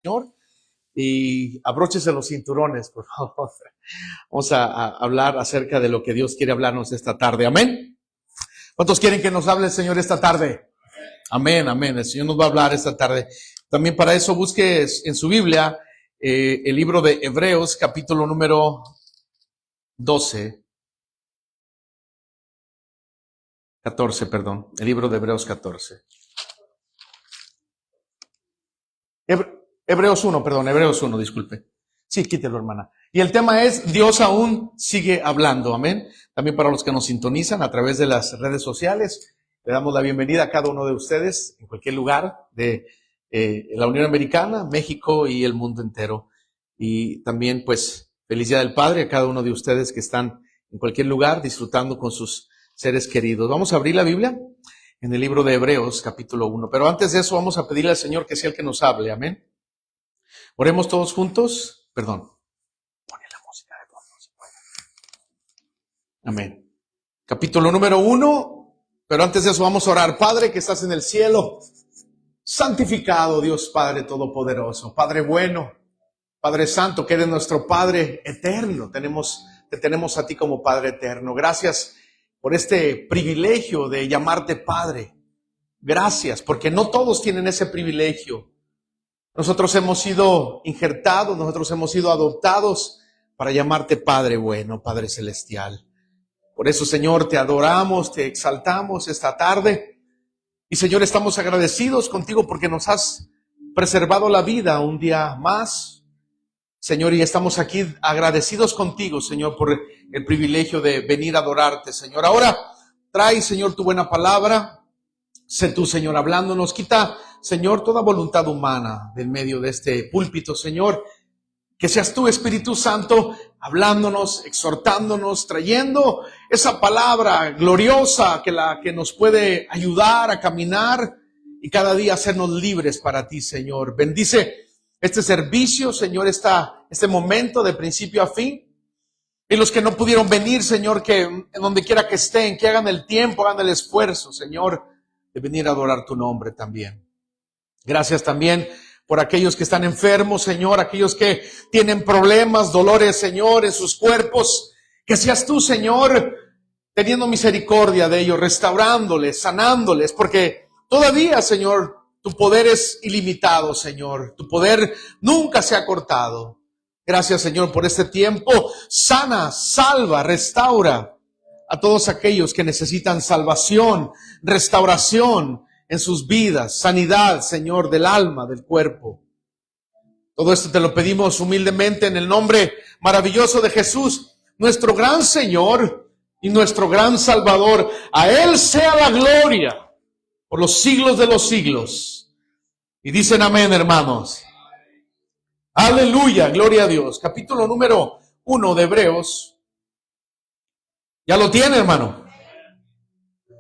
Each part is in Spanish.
Señor, y abróchese los cinturones, por favor. Vamos a hablar acerca de lo que Dios quiere hablarnos esta tarde. Amén. ¿Cuántos quieren que nos hable el Señor esta tarde? Amén, amén. El Señor nos va a hablar esta tarde. También para eso busque en su Biblia el libro de Hebreos, capítulo número 14, perdón. El libro de Hebreos 14. Hebreos 1, disculpe. Sí, quítelo, hermana. Y el tema es, Dios aún sigue hablando, amén. También para los que nos sintonizan a través de las redes sociales, le damos la bienvenida a cada uno de ustedes en cualquier lugar de la Unión Americana, México y el mundo entero. Y también, pues, feliz Día del Padre a cada uno de ustedes que están en cualquier lugar disfrutando con sus seres queridos. Vamos a abrir la Biblia en el libro de Hebreos, capítulo 1. Pero antes de eso, vamos a pedirle al Señor que sea el que nos hable, amén. Oremos todos juntos. Perdón. Pone la música de fondo, si puede. Amén. Capítulo número 1. Pero antes de eso vamos a orar. Padre que estás en el cielo, santificado Dios Padre Todopoderoso, Padre bueno, Padre Santo, que eres nuestro Padre eterno. Te tenemos a ti como Padre eterno. Gracias por este privilegio de llamarte Padre. Gracias, porque no todos tienen ese privilegio. Nosotros hemos sido injertados, nosotros hemos sido adoptados para llamarte Padre bueno, Padre celestial. Por eso, Señor, te adoramos, te exaltamos esta tarde. Y, Señor, estamos agradecidos contigo porque nos has preservado la vida un día más. Señor, y estamos aquí agradecidos contigo, Señor, por el privilegio de venir a adorarte, Señor. Ahora, trae, Señor, tu buena palabra. Sé tú, Señor, hablándonos. Quita, Señor, toda voluntad humana del medio de este púlpito, Señor. Que seas tú, Espíritu Santo, hablándonos, exhortándonos, trayendo esa palabra gloriosa que nos puede ayudar a caminar y cada día hacernos libres para ti, Señor. Bendice este servicio, Señor, este momento de principio a fin. Y los que no pudieron venir, Señor, que en donde quiera que estén, que hagan el tiempo, hagan el esfuerzo, Señor, de venir a adorar tu nombre también. Gracias también por aquellos que están enfermos, Señor, aquellos que tienen problemas, dolores, Señor, en sus cuerpos. Que seas tú, Señor, teniendo misericordia de ellos, restaurándoles, sanándoles, porque todavía, Señor, tu poder es ilimitado, Señor. Tu poder nunca se ha cortado. Gracias, Señor, por este tiempo. Sana, salva, restaura a todos aquellos que necesitan salvación, restauración en sus vidas, sanidad, Señor, del alma, del cuerpo. Todo esto te lo pedimos humildemente en el nombre maravilloso de Jesús, nuestro gran Señor y nuestro gran Salvador. A Él sea la gloria por los siglos de los siglos. Y dicen amén, hermanos. Aleluya, gloria a Dios. Capítulo número 1 de Hebreos. ¿Ya lo tiene, hermano?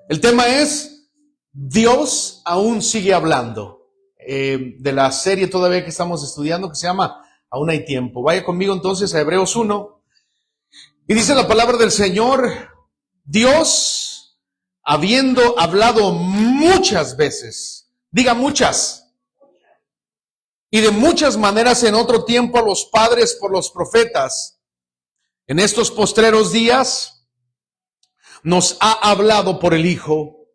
El tema es, Dios aún sigue hablando. De la serie todavía que estamos estudiando, que se llama Aún hay tiempo. Vaya conmigo entonces a Hebreos 1. Y dice la palabra del Señor, Dios, habiendo hablado muchas veces, diga muchas, y de muchas maneras en otro tiempo a los padres por los profetas, en estos postreros días nos ha hablado por el Hijo,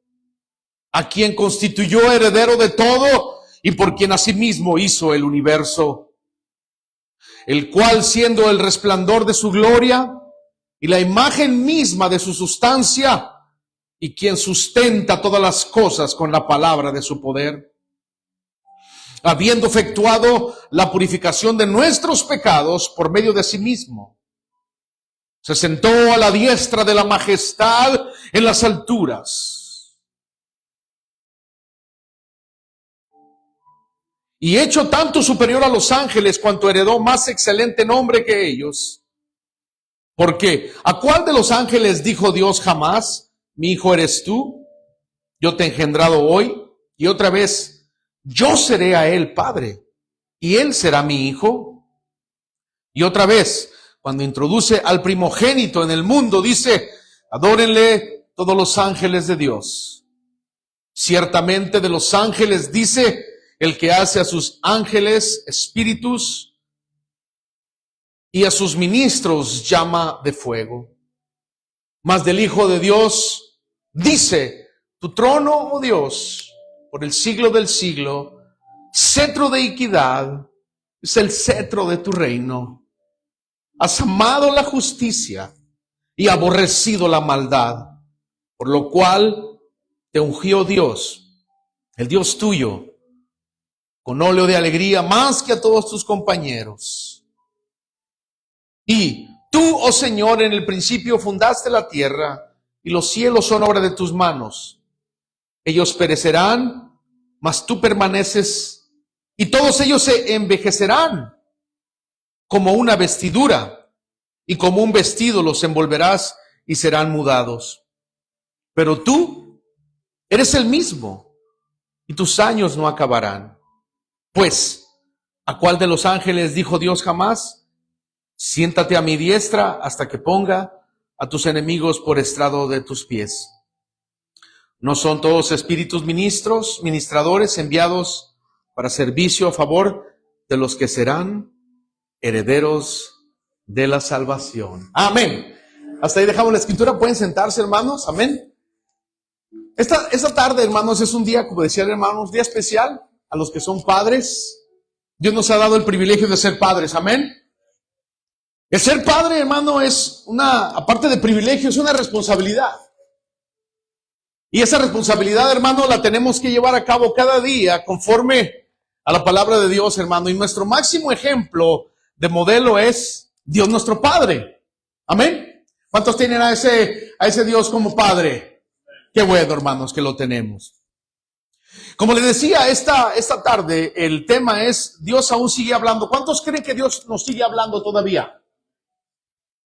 a quien constituyó heredero de todo y por quien asimismo hizo el universo, el cual, siendo el resplandor de su gloria y la imagen misma de su sustancia, y quien sustenta todas las cosas con la palabra de su poder, habiendo efectuado la purificación de nuestros pecados por medio de sí mismo, se sentó a la diestra de la majestad en las alturas. Y hecho tanto superior a los ángeles, cuanto heredó más excelente nombre que ellos. Porque, ¿a cuál de los ángeles dijo Dios jamás, mi hijo eres tú? Yo te he engendrado hoy. Y otra vez, yo seré a él padre, y él será mi hijo. Y otra vez, cuando introduce al primogénito en el mundo, dice, adórenle todos los ángeles de Dios. Ciertamente de los ángeles dice, el que hace a sus ángeles espíritus y a sus ministros llama de fuego. Mas del Hijo de Dios dice: tu trono, oh Dios, por el siglo del siglo, cetro de equidad es el cetro de tu reino. Has amado la justicia y aborrecido la maldad, por lo cual te ungió Dios, el Dios tuyo, con óleo de alegría más que a todos tus compañeros. Y tú, oh Señor, en el principio fundaste la tierra, y los cielos son obra de tus manos. Ellos perecerán, mas tú permaneces, y todos ellos se envejecerán como una vestidura, y como un vestido los envolverás y serán mudados. Pero tú eres el mismo, y tus años no acabarán. Pues, ¿a cuál de los ángeles dijo Dios jamás: siéntate a mi diestra hasta que ponga a tus enemigos por estrado de tus pies? ¿No son todos espíritus ministradores enviados para servicio a favor de los que serán herederos de la salvación? Amén. Hasta ahí dejamos la escritura. Pueden sentarse, hermanos. Amén. Esta tarde, hermanos, es un día, como decía el hermano, un día especial a los que son padres. Dios nos ha dado el privilegio de ser padres. Amén. El ser padre, hermano, es aparte de privilegio, es una responsabilidad. Y esa responsabilidad, hermano, la tenemos que llevar a cabo cada día conforme a la palabra de Dios, hermano. Y nuestro máximo ejemplo de modelo es Dios nuestro Padre. Amén. ¿Cuántos tienen a ese Dios como Padre? Qué bueno, hermanos, que lo tenemos. Como les decía, esta tarde el tema es: Dios aún sigue hablando. ¿Cuántos creen que Dios nos sigue hablando todavía?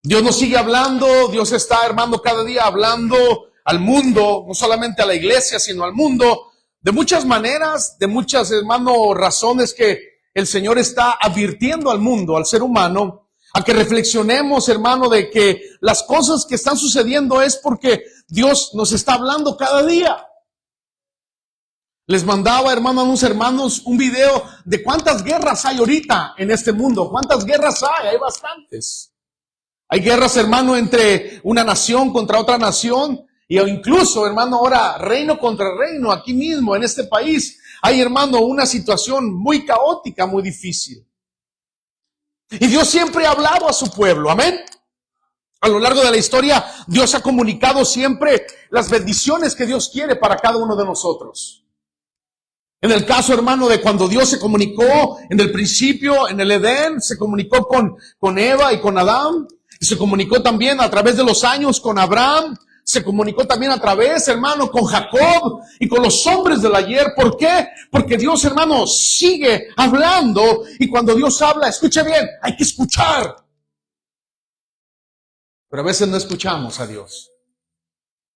Dios nos sigue hablando. Dios está, hermano, cada día hablando al mundo, no solamente a la iglesia, sino al mundo, de muchas maneras, de muchas, hermano, razones que el Señor está advirtiendo al mundo, al ser humano, a que reflexionemos, hermano, de que las cosas que están sucediendo es porque Dios nos está hablando cada día. Les mandaba, hermano, a unos hermanos un video de cuántas guerras hay ahorita en este mundo. ¿Cuántas guerras hay? Hay bastantes. Hay guerras, hermano, entre una nación contra otra nación. Y incluso, hermano, ahora reino contra reino, aquí mismo, en este país, hay, hermano, una situación muy caótica, muy difícil. Y Dios siempre ha hablado a su pueblo, amén. A lo largo de la historia, Dios ha comunicado siempre las bendiciones que Dios quiere para cada uno de nosotros. En el caso, hermano, de cuando Dios se comunicó en el principio, en el Edén, se comunicó con Eva y con Adán, y se comunicó también a través de los años con Abraham. Se comunicó también a través, hermano, con Jacob y con los hombres del ayer. ¿Por qué? Porque Dios, hermano, sigue hablando. Y cuando Dios habla, escuche bien, hay que escuchar. Pero a veces no escuchamos a Dios.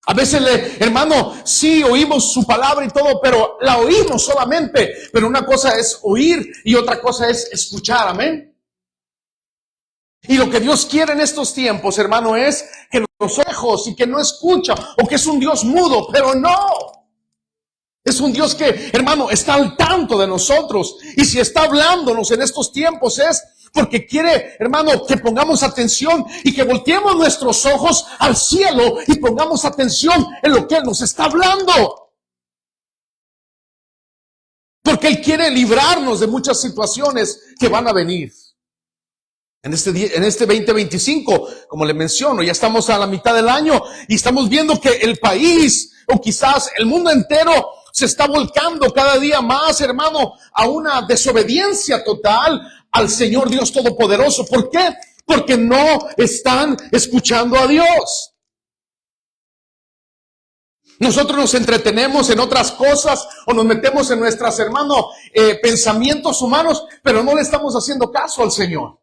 A veces, hermano, sí oímos su palabra y todo, pero la oímos solamente. Pero una cosa es oír y otra cosa es escuchar, amén. Y lo que Dios quiere en estos tiempos, hermano, es que los ojos y que no escucha, o que es un Dios mudo, pero no. Es un Dios que, hermano, está al tanto de nosotros. Y si está hablándonos en estos tiempos es porque quiere, hermano, que pongamos atención y que volteemos nuestros ojos al cielo y pongamos atención en lo que Él nos está hablando. Porque Él quiere librarnos de muchas situaciones que van a venir. En este 2025, como le menciono, ya estamos a la mitad del año y estamos viendo que el país, o quizás el mundo entero, se está volcando cada día más, hermano, a una desobediencia total al Señor Dios Todopoderoso. ¿Por qué? Porque no están escuchando a Dios. Nosotros nos entretenemos en otras cosas o nos metemos en nuestras, hermano, pensamientos humanos, pero no le estamos haciendo caso al Señor.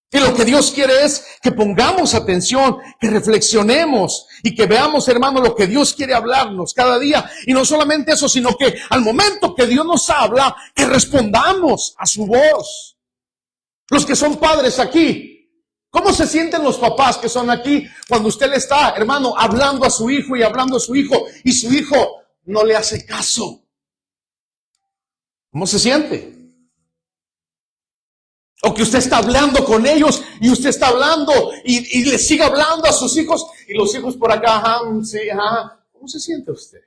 Y lo que Dios quiere es que pongamos atención, que reflexionemos y que veamos, hermano, lo que Dios quiere hablarnos cada día. Y no solamente eso, sino que al momento que Dios nos habla, que respondamos a su voz. Los que son padres aquí, ¿cómo se sienten los papás que son aquí cuando usted le está, hermano, hablando a su hijo y hablando a su hijo y su hijo no le hace caso? ¿Cómo se siente? O que usted está hablando con ellos y usted está hablando y le sigue hablando a sus hijos y los hijos por acá, ajá, sí, ajá. ¿Cómo se siente usted?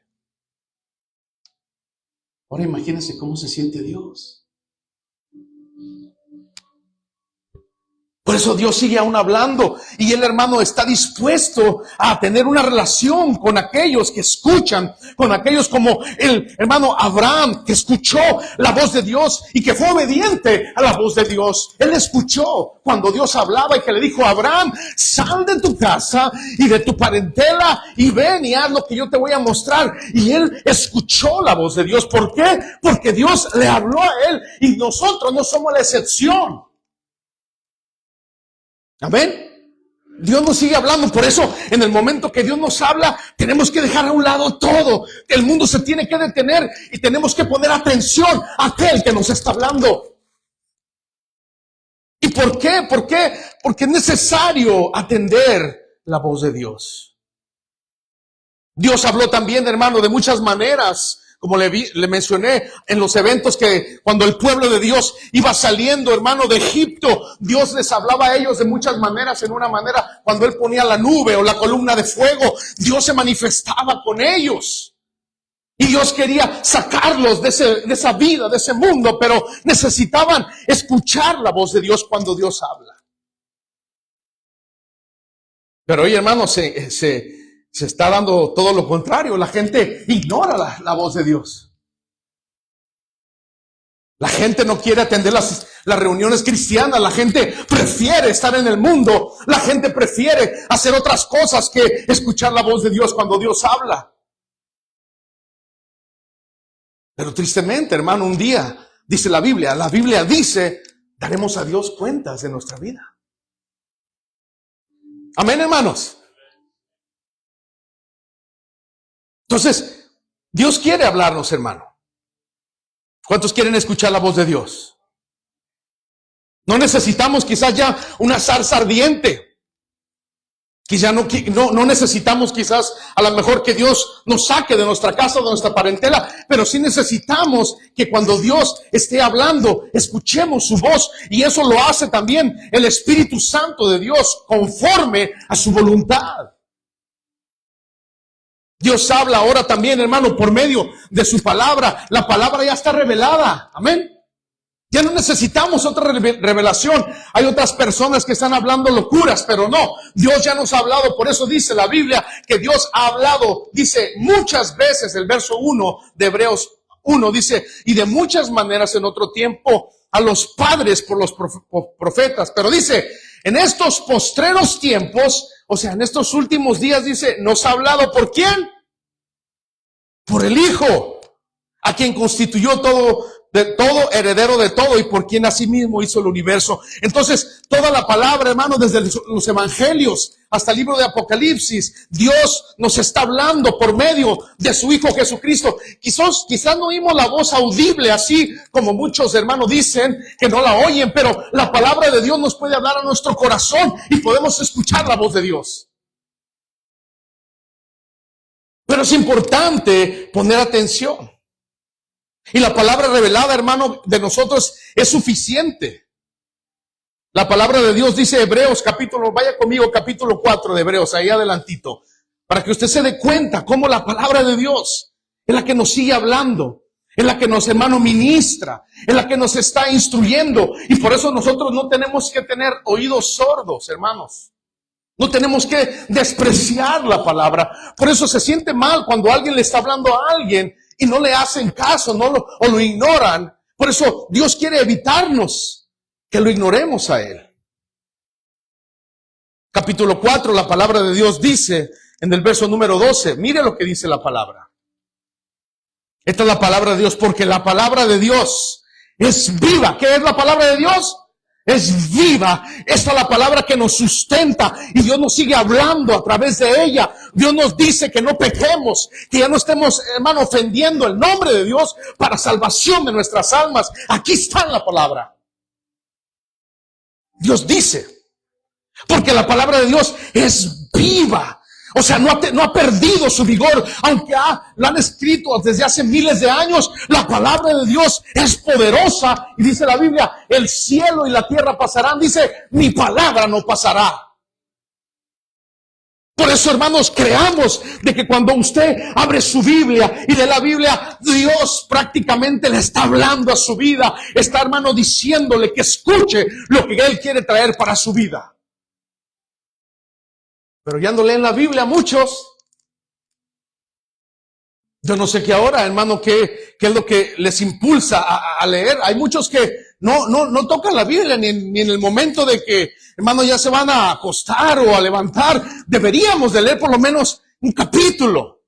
Ahora imagínense cómo se siente Dios. Por eso Dios sigue aún hablando y el hermano está dispuesto a tener una relación con aquellos que escuchan, con aquellos como el hermano Abraham, que escuchó la voz de Dios y que fue obediente a la voz de Dios. Él escuchó cuando Dios hablaba y que le dijo: Abraham, sal de tu casa y de tu parentela y ven y haz lo que yo te voy a mostrar. Y él escuchó la voz de Dios. ¿Por qué? Porque Dios le habló a él y nosotros no somos la excepción. Amén. Dios nos sigue hablando. Por eso, en el momento que Dios nos habla, tenemos que dejar a un lado todo. El mundo se tiene que detener y tenemos que poner atención a aquel que nos está hablando. ¿Y por qué? ¿Por qué? Porque es necesario atender la voz de Dios. Dios habló también, hermano, de muchas maneras. Como le mencioné en los eventos, que cuando el pueblo de Dios iba saliendo, hermano, de Egipto, Dios les hablaba a ellos de muchas maneras. En una manera, cuando Él ponía la nube o la columna de fuego, Dios se manifestaba con ellos. Y Dios quería sacarlos de esa vida, de ese mundo, pero necesitaban escuchar la voz de Dios cuando Dios habla. Pero hoy, hermano, se está dando todo lo contrario. La gente ignora la voz de Dios. La gente no quiere atender las reuniones cristianas. La gente prefiere estar en el mundo. La gente prefiere hacer otras cosas que escuchar la voz de Dios cuando Dios habla. Pero tristemente, hermano, un día, dice la Biblia dice, daremos a Dios cuentas de nuestra vida. Amén, hermanos. Entonces, Dios quiere hablarnos, hermano. ¿Cuántos quieren escuchar la voz de Dios? No necesitamos quizás ya una zarza ardiente. Quizás no necesitamos quizás a lo mejor que Dios nos saque de nuestra casa, de nuestra parentela, pero sí necesitamos que cuando Dios esté hablando, escuchemos su voz. Y eso lo hace también el Espíritu Santo de Dios conforme a su voluntad. Dios habla ahora también, hermano, por medio de su palabra. La palabra ya está revelada. Amén. Ya no necesitamos otra revelación. Hay otras personas que están hablando locuras, pero no. Dios ya nos ha hablado. Por eso dice la Biblia que Dios ha hablado. Dice muchas veces, el verso 1 de Hebreos 1 dice, y de muchas maneras en otro tiempo a los padres por los profetas. Pero dice, en estos postreros tiempos, o sea, en estos últimos días, dice, nos ha hablado ¿por quién? Por el Hijo, a quien constituyó todo, heredero de todo, y por quien asimismo hizo el universo. Entonces, toda la palabra, hermano, desde los evangelios hasta el libro de Apocalipsis, Dios nos está hablando por medio de su Hijo Jesucristo. Quizás no oímos la voz audible, así como muchos hermanos dicen que no la oyen, pero la palabra de Dios nos puede hablar a nuestro corazón y podemos escuchar la voz de Dios. Pero es importante poner atención. Y la palabra revelada, hermano, de nosotros es suficiente. La palabra de Dios dice Hebreos vaya conmigo, capítulo 4 de Hebreos, ahí adelantito, para que usted se dé cuenta cómo la palabra de Dios es la que nos sigue hablando, es la que nos, hermano, ministra, es la que nos está instruyendo. Y por eso nosotros no tenemos que tener oídos sordos, hermanos. No tenemos que despreciar la palabra. Por eso se siente mal cuando alguien le está hablando a alguien y no le hacen caso, o lo ignoran. Por eso Dios quiere evitarnos que lo ignoremos a Él. Capítulo 4, la palabra de Dios dice en el verso número 12, mire lo que dice la palabra. Esta es la palabra de Dios, porque la palabra de Dios es viva. ¿Qué es la palabra de Dios? Es viva. Esta es la palabra que nos sustenta y Dios nos sigue hablando a través de ella. Dios nos dice que no pequemos, que ya no estemos, hermano, ofendiendo el nombre de Dios para salvación de nuestras almas. Aquí está la palabra. Dios dice, porque la palabra de Dios es viva. O sea, no ha perdido su vigor, aunque lo han escrito desde hace miles de años. La palabra de Dios es poderosa y dice la Biblia, el cielo y la tierra pasarán. Dice, mi palabra no pasará. Por eso, hermanos, creamos de que cuando usted abre su Biblia y de la Biblia, Dios prácticamente le está hablando a su vida. Está, hermano, diciéndole que escuche lo que Él quiere traer para su vida. Pero ya no leen la Biblia muchos. Yo no sé qué ahora, hermano, qué es lo que les impulsa a leer. Hay muchos que no tocan la Biblia ni en el momento de que, hermano, ya se van a acostar o a levantar. Deberíamos de leer por lo menos un capítulo.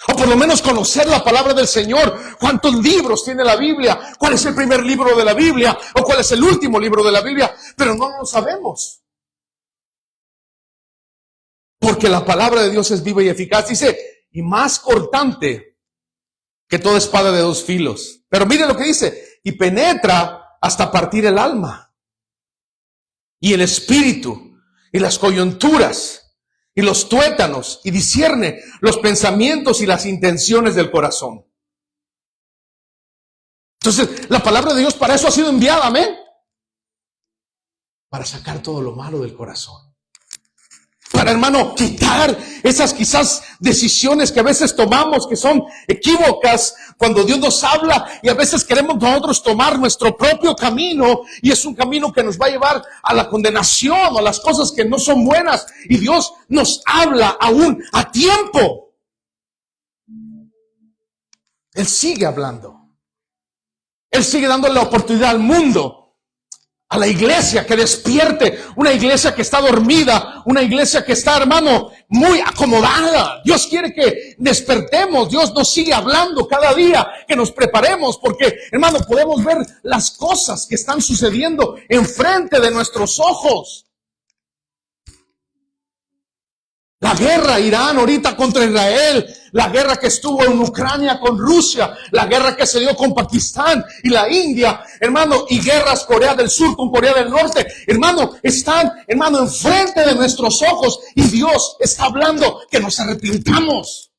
O por lo menos conocer la palabra del Señor. ¿Cuántos libros tiene la Biblia? ¿Cuál es el primer libro de la Biblia? ¿O cuál es el último libro de la Biblia? Pero no lo sabemos. Porque la palabra de Dios es viva y eficaz. Dice, y más cortante que toda espada de dos filos. Pero mire lo que dice, y penetra hasta partir el alma, y el espíritu, y las coyunturas, y los tuétanos, y discierne los pensamientos y las intenciones del corazón. Entonces, la palabra de Dios para eso ha sido enviada, amén. Para sacar todo lo malo del corazón. Para, hermano, quitar esas quizás decisiones que a veces tomamos que son equívocas cuando Dios nos habla, y a veces queremos nosotros tomar nuestro propio camino y es un camino que nos va a llevar a la condenación o a las cosas que no son buenas, y Dios nos habla aún a tiempo. Él sigue hablando. Él sigue dando la oportunidad al mundo, a la iglesia que despierte, una iglesia que está dormida, una iglesia que está, hermano, muy acomodada. Dios quiere que despertemos, Dios nos sigue hablando cada día, que nos preparemos, porque, hermano, podemos ver las cosas que están sucediendo enfrente de nuestros ojos. La guerra Irán ahorita contra Israel, la guerra que estuvo en Ucrania con Rusia, la guerra que se dio con Pakistán y la India, hermano, y guerras Corea del Sur con Corea del Norte, hermano, están, hermano, enfrente de nuestros ojos, y Dios está hablando que nos arrepintamos.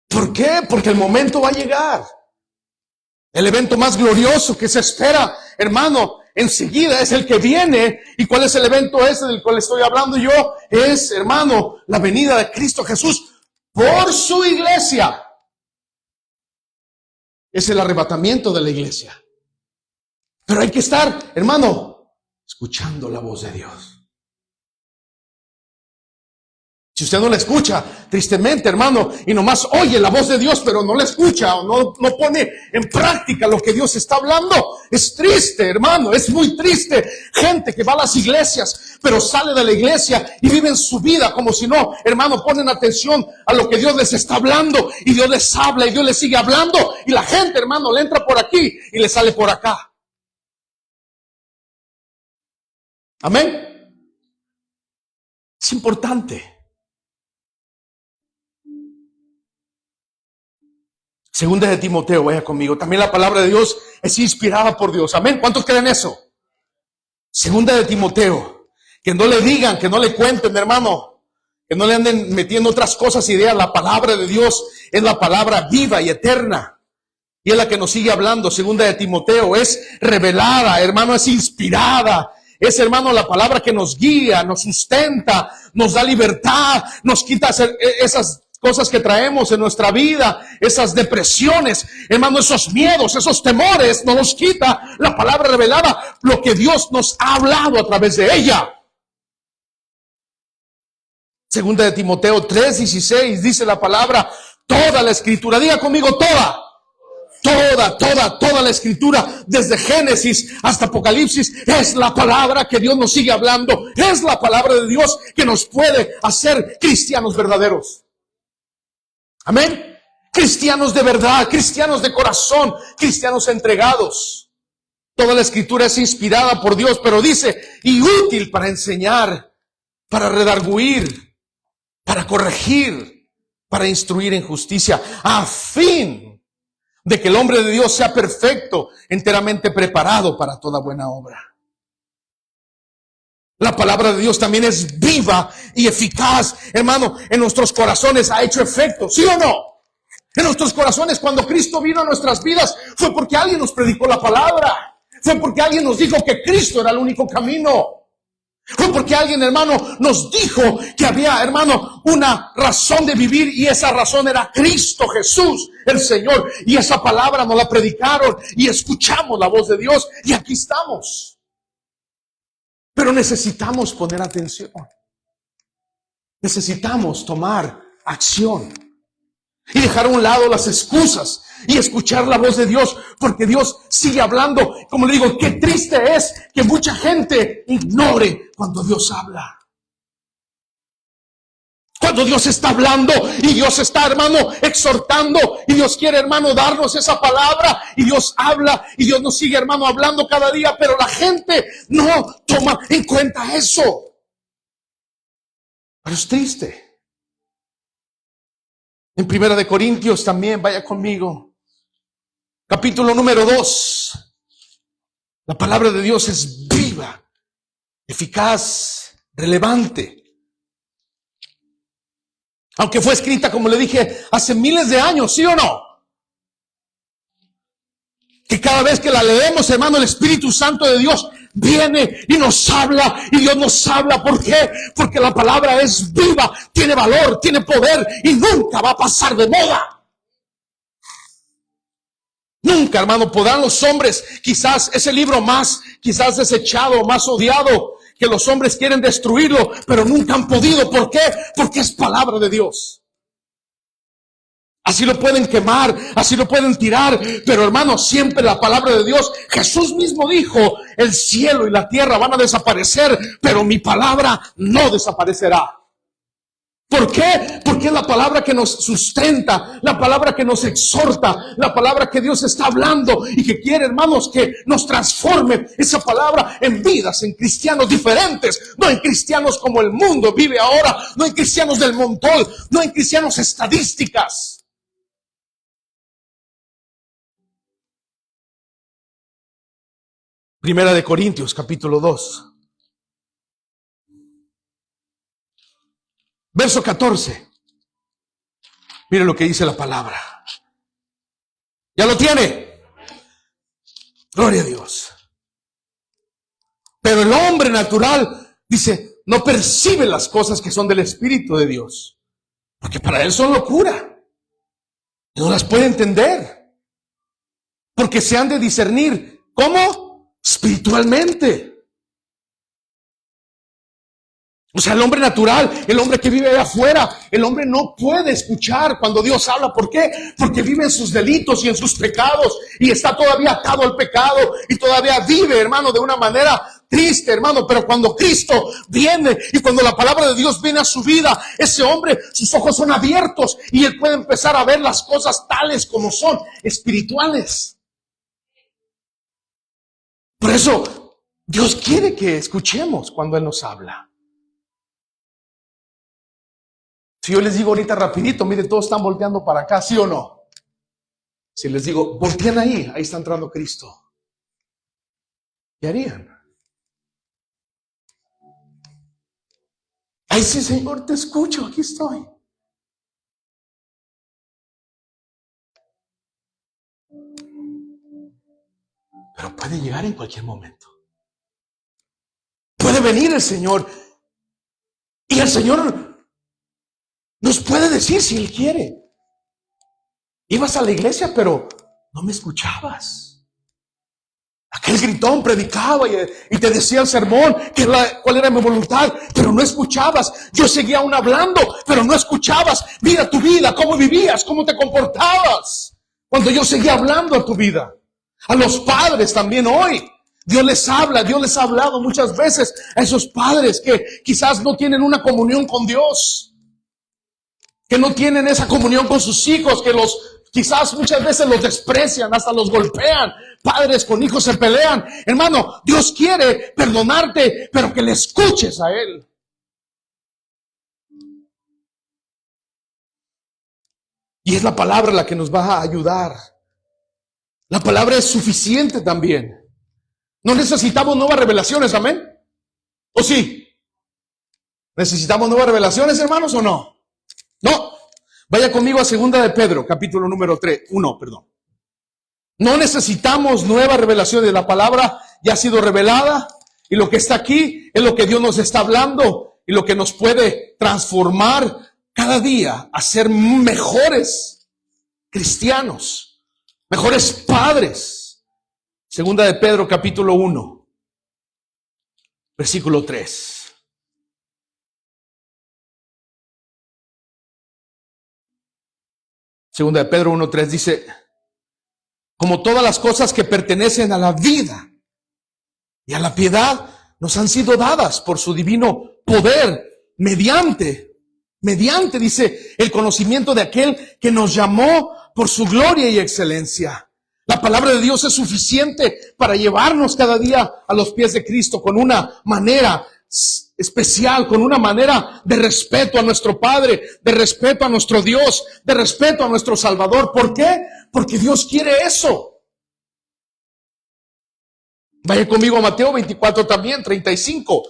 ¿Por qué? Porque el momento va a llegar. El evento más glorioso que se espera, hermano, enseguida es el que viene. ¿Y cuál es el evento ese del cual estoy hablando yo? Es, hermano, la venida de Cristo Jesús por su iglesia. Es el arrebatamiento de la iglesia. Pero hay que estar, hermano, escuchando la voz de Dios. Si usted no la escucha, tristemente, hermano, y nomás oye la voz de Dios, pero no la escucha o no pone en práctica lo que Dios está hablando, es triste, hermano, es muy triste. Gente que va a las iglesias, pero sale de la iglesia y viven su vida como si no, hermano, ponen atención a lo que Dios les está hablando, y Dios les habla y Dios les sigue hablando, y la gente, hermano, le entra por aquí y le sale por acá. Amén. Es importante. Segunda de Timoteo, vaya conmigo. También la palabra de Dios es inspirada por Dios. Amén. ¿Cuántos creen eso? Segunda de Timoteo. Que no le digan, que no le cuenten, hermano. Que no le anden metiendo otras cosas, ideas. La palabra de Dios es la palabra viva y eterna. Y es la que nos sigue hablando. Segunda de Timoteo es revelada, hermano, es inspirada. Es, hermano, la palabra que nos guía, nos sustenta, nos da libertad, nos quita esas cosas que traemos en nuestra vida, esas depresiones, hermano, esos miedos, esos temores, nos los quita la palabra revelada, lo que Dios nos ha hablado a través de ella. Segunda de Timoteo 3:16 dice la palabra, toda la escritura, diga conmigo toda la escritura, desde Génesis hasta Apocalipsis, es la palabra que Dios nos sigue hablando, es la palabra de Dios que nos puede hacer cristianos verdaderos. Amén. Cristianos de verdad, cristianos de corazón, cristianos entregados. Toda la escritura es inspirada por Dios, pero dice, y útil para enseñar, para redarguir, para corregir, para instruir en justicia, a fin de que el hombre de Dios sea perfecto, enteramente preparado para toda buena obra. La palabra de Dios también es viva y eficaz, hermano, en nuestros corazones ha hecho efecto, ¿sí o no? En nuestros corazones, cuando Cristo vino a nuestras vidas, fue porque alguien nos predicó la palabra. Fue porque alguien nos dijo que Cristo era el único camino. Fue porque alguien, hermano, nos dijo que había, hermano, una razón de vivir, y esa razón era Cristo Jesús, el Señor. Y esa palabra nos la predicaron y escuchamos la voz de Dios y aquí estamos. Pero necesitamos poner atención. Necesitamos tomar acción y dejar a un lado las excusas y escuchar la voz de Dios, porque Dios sigue hablando. Como le digo, qué triste es que mucha gente ignore cuando Dios habla. Cuando Dios está hablando y Dios está, hermano, exhortando, y Dios quiere, hermano, darnos esa palabra, y Dios habla y Dios nos sigue, hermano, hablando cada día, pero la gente no toma en cuenta eso. Pero es triste. En 1 Corintios también, vaya conmigo. Capítulo número 2. La palabra de Dios es viva, eficaz, relevante. Aunque fue escrita, como le dije, hace miles de años, ¿sí o no? Que cada vez que la leemos, hermano, el Espíritu Santo de Dios viene y nos habla, y Dios nos habla. ¿Por qué? Porque la palabra es viva, tiene valor, tiene poder y nunca va a pasar de moda. Nunca, hermano, podrán los hombres, quizás ese libro más, quizás desechado, más odiado, que los hombres quieren destruirlo, pero nunca han podido. ¿Por qué? Porque es palabra de Dios. Así lo pueden quemar, así lo pueden tirar, pero hermano, siempre la palabra de Dios. Jesús mismo dijo, el cielo y la tierra van a desaparecer, pero mi palabra no desaparecerá. ¿Por qué? Porque es la palabra que nos sustenta, la palabra que nos exhorta, la palabra que Dios está hablando y que quiere, hermanos, que nos transforme esa palabra en vidas, en cristianos diferentes, no en cristianos como el mundo vive ahora, no en cristianos del montón, no en cristianos estadísticas. Primera de Corintios, capítulo 2. Verso 14. Mire lo que dice la palabra. ¿Ya lo tiene? Gloria a Dios. Pero el hombre natural, dice, no percibe las cosas que son del Espíritu de Dios, porque para él son locura. No las puede entender, porque se han de discernir. ¿Cómo? Espiritualmente. O sea, el hombre natural, el hombre que vive allá afuera, el hombre no puede escuchar cuando Dios habla. ¿Por qué? Porque vive en sus delitos y en sus pecados, y está todavía atado al pecado, y todavía vive, hermano, de una manera triste, hermano. Pero cuando Cristo viene y cuando la palabra de Dios viene a su vida, ese hombre, sus ojos son abiertos y él puede empezar a ver las cosas tales como son, espirituales. Por eso Dios quiere que escuchemos cuando Él nos habla. Si yo les digo ahorita rapidito, mire, todos están volteando para acá, ¿sí o no? Si les digo, volteen ahí está entrando Cristo, ¿qué harían? Ay, sí, Señor, te escucho, aquí estoy. Pero puede llegar en cualquier momento. Puede venir el Señor, y el Señor nos puede decir si Él quiere. Ibas a la iglesia, pero no me escuchabas. Aquel gritón predicaba y te decía el sermón, cuál era mi voluntad, pero no escuchabas. Yo seguía aún hablando, pero no escuchabas. Mira tu vida, cómo vivías, cómo te comportabas, cuando yo seguía hablando a tu vida. A los padres también hoy. Dios les habla, Dios les ha hablado muchas veces a esos padres que quizás no tienen una comunión con Dios, que no tienen esa comunión con sus hijos, que quizás muchas veces los desprecian, hasta los golpean. Padres con hijos se pelean. Hermano, Dios quiere perdonarte, pero que le escuches a Él. Y es la palabra la que nos va a ayudar. La palabra es suficiente también. No necesitamos nuevas revelaciones, amén. ¿O sí? ¿Necesitamos nuevas revelaciones, hermanos, o no? No. Vaya conmigo a 2 de Pedro, capítulo número 1, perdón. No necesitamos nuevas revelaciones. La palabra ya ha sido revelada y lo que está aquí es lo que Dios nos está hablando y lo que nos puede transformar cada día a ser mejores cristianos, mejores padres. 2 de Pedro, capítulo 1, versículo 3. Segunda de Pedro 1:3 dice: como todas las cosas que pertenecen a la vida y a la piedad nos han sido dadas por su divino poder, mediante, dice, el conocimiento de aquel que nos llamó por su gloria y excelencia. La palabra de Dios es suficiente para llevarnos cada día a los pies de Cristo con una manera especial, con una manera de respeto a nuestro Padre, de respeto a nuestro Dios, de respeto a nuestro Salvador. ¿Por qué? Porque Dios quiere eso. Vaya conmigo a Mateo 24 también, 35.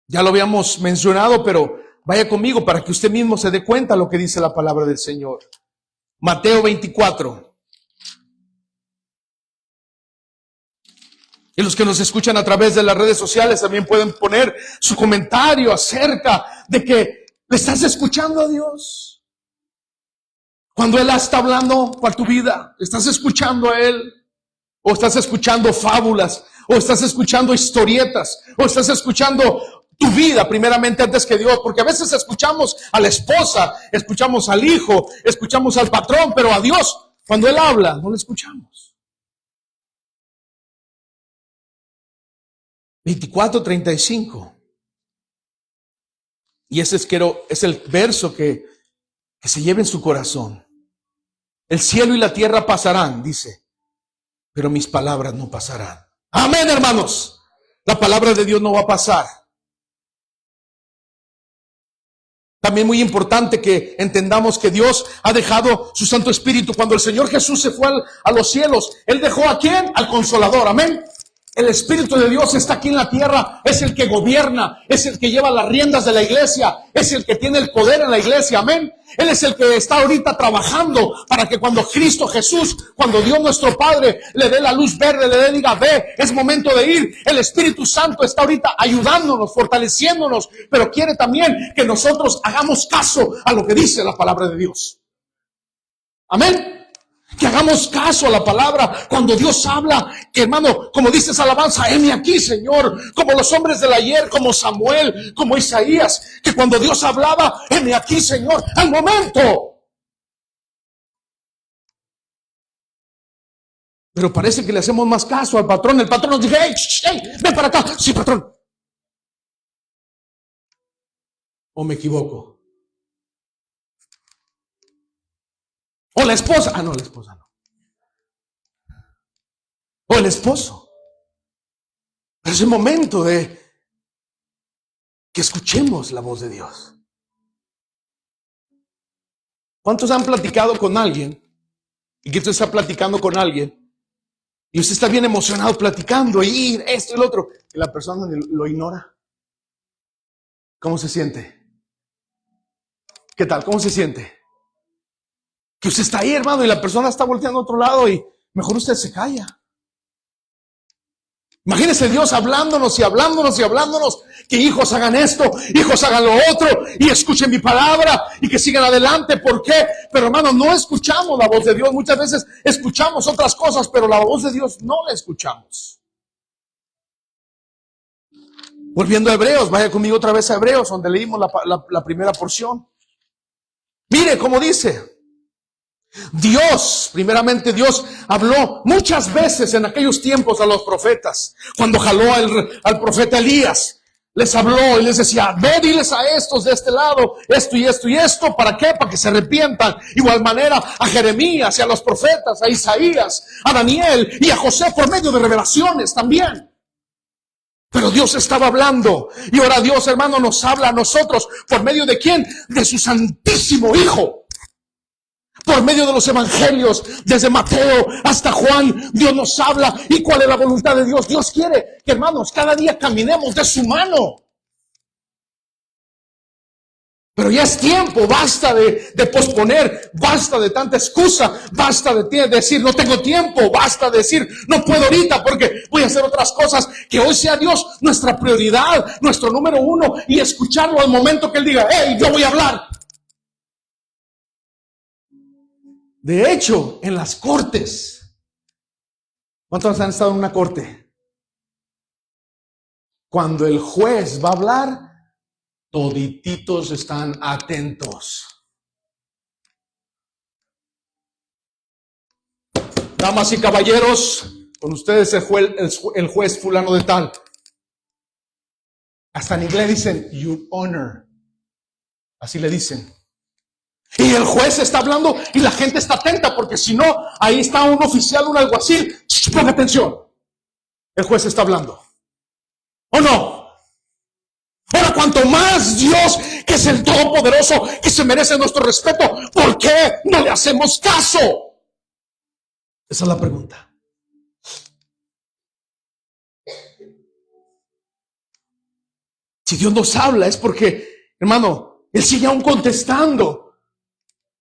Ya lo habíamos mencionado, pero vaya conmigo para que usted mismo se dé cuenta lo que dice la palabra del Señor. Mateo 24. Y los que nos escuchan a través de las redes sociales también pueden poner su comentario acerca de que le estás escuchando a Dios. Cuando Él está hablando para tu vida, ¿estás escuchando a Él? ¿O estás escuchando fábulas? ¿O estás escuchando historietas? ¿O estás escuchando tu vida primeramente antes que Dios? Porque a veces escuchamos a la esposa, escuchamos al hijo, escuchamos al patrón, pero a Dios, cuando Él habla, no le escuchamos. 24:35. Y ese es el verso que se lleva en su corazón. El cielo y la tierra pasarán, dice, pero mis palabras no pasarán. Amén, hermanos. La palabra de Dios no va a pasar. También muy importante que entendamos que Dios ha dejado su Santo Espíritu. Cuando el Señor Jesús se fue a los cielos, Él dejó ¿a quién? Al Consolador. Amén. El Espíritu de Dios está aquí en la tierra, es el que gobierna, es el que lleva las riendas de la iglesia, es el que tiene el poder en la iglesia, amén. Él es el que está ahorita trabajando para que cuando Cristo Jesús, cuando Dios nuestro Padre le dé la luz verde, le diga, ve, es momento de ir. El Espíritu Santo está ahorita ayudándonos, fortaleciéndonos, pero quiere también que nosotros hagamos caso a lo que dice la palabra de Dios. Amén. Que hagamos caso a la palabra cuando Dios habla, que hermano, como dice esa alabanza, heme aquí, Señor, como los hombres del ayer, como Samuel, como Isaías, que cuando Dios hablaba, heme aquí, Señor, al momento. Pero parece que le hacemos más caso al patrón. El patrón nos dice, hey, ven para acá. Sí, patrón. ¿O me equivoco? O la esposa. Ah, no, la esposa no. O el esposo. Pero es el momento de que escuchemos la voz de Dios. ¿Cuántos han platicado con alguien? Y que usted está platicando con alguien. Y usted está bien emocionado platicando. Y esto y lo otro. Y la persona lo ignora. ¿Cómo se siente? ¿Qué tal? ¿Cómo se siente? Que usted está ahí, hermano, y la persona está volteando a otro lado y mejor usted se calla. Imagínese Dios hablándonos y hablándonos y hablándonos, que hijos hagan esto, hijos hagan lo otro, y escuchen mi palabra, y que sigan adelante. ¿Por qué? Pero hermano, no escuchamos la voz de Dios. Muchas veces escuchamos otras cosas, pero la voz de Dios no la escuchamos. Volviendo a Hebreos, vaya conmigo otra vez a Hebreos, donde leímos la primera porción. Mire cómo dice. Dios, primeramente Dios habló muchas veces en aquellos tiempos a los profetas. Cuando jaló al profeta Elías, les habló y les decía, ve, diles a estos de este lado, esto y esto y esto. ¿Para qué? Para que se arrepientan. Igual manera a Jeremías y a los profetas, a Isaías, a Daniel y a José por medio de revelaciones también. Pero Dios estaba hablando. Y ahora Dios, hermano, nos habla a nosotros. ¿Por medio de quién? De su santísimo Hijo. Por medio de los evangelios, desde Mateo hasta Juan, Dios nos habla. ¿Y cuál es la voluntad de Dios? Dios quiere que, hermanos, cada día caminemos de su mano. Pero ya es tiempo, basta de posponer, basta de tanta excusa, basta de decir no tengo tiempo, basta de decir no puedo ahorita porque voy a hacer otras cosas. Que hoy sea Dios nuestra prioridad, nuestro número uno, y escucharlo al momento que Él diga, hey, yo voy a hablar. De hecho, en las cortes, ¿cuántos han estado en una corte? Cuando el juez va a hablar, todititos están atentos. Damas y caballeros, con ustedes el juez fulano de tal. Hasta en inglés dicen, your honor. Así le dicen. Y el juez está hablando y la gente está atenta, porque si no, ahí está un oficial, un alguacil. Ponga atención. El juez está hablando. ¿O no? Ahora, cuanto más Dios, que es el Todopoderoso, que se merece nuestro respeto, ¿por qué no le hacemos caso? Esa es la pregunta. Si Dios nos habla es porque, hermano, Él sigue aún contestando.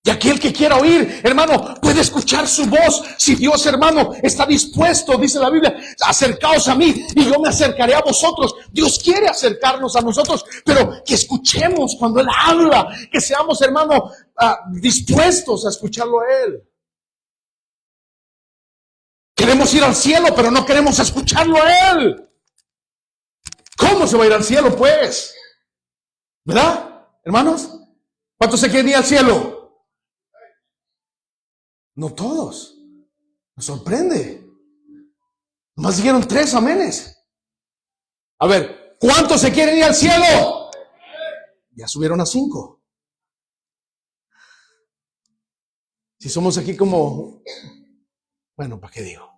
Y aquel que quiera oír, hermano, puede escuchar su voz. Si Dios, hermano, está dispuesto, dice la Biblia, acercaos a mí y yo me acercaré a vosotros. Dios quiere acercarnos a nosotros, pero que escuchemos cuando Él habla, que seamos, hermano, dispuestos a escucharlo a Él. Queremos ir al cielo, pero no queremos escucharlo a Él. ¿Cómo se va a ir al cielo, pues? ¿Verdad, hermanos? ¿Cuántos se quieren ir al cielo? No todos. Me sorprende. Nomás dijeron 3 amenes. A ver, ¿cuántos se quieren ir al cielo? Ya subieron a 5. Si somos aquí como, bueno, ¿para qué digo?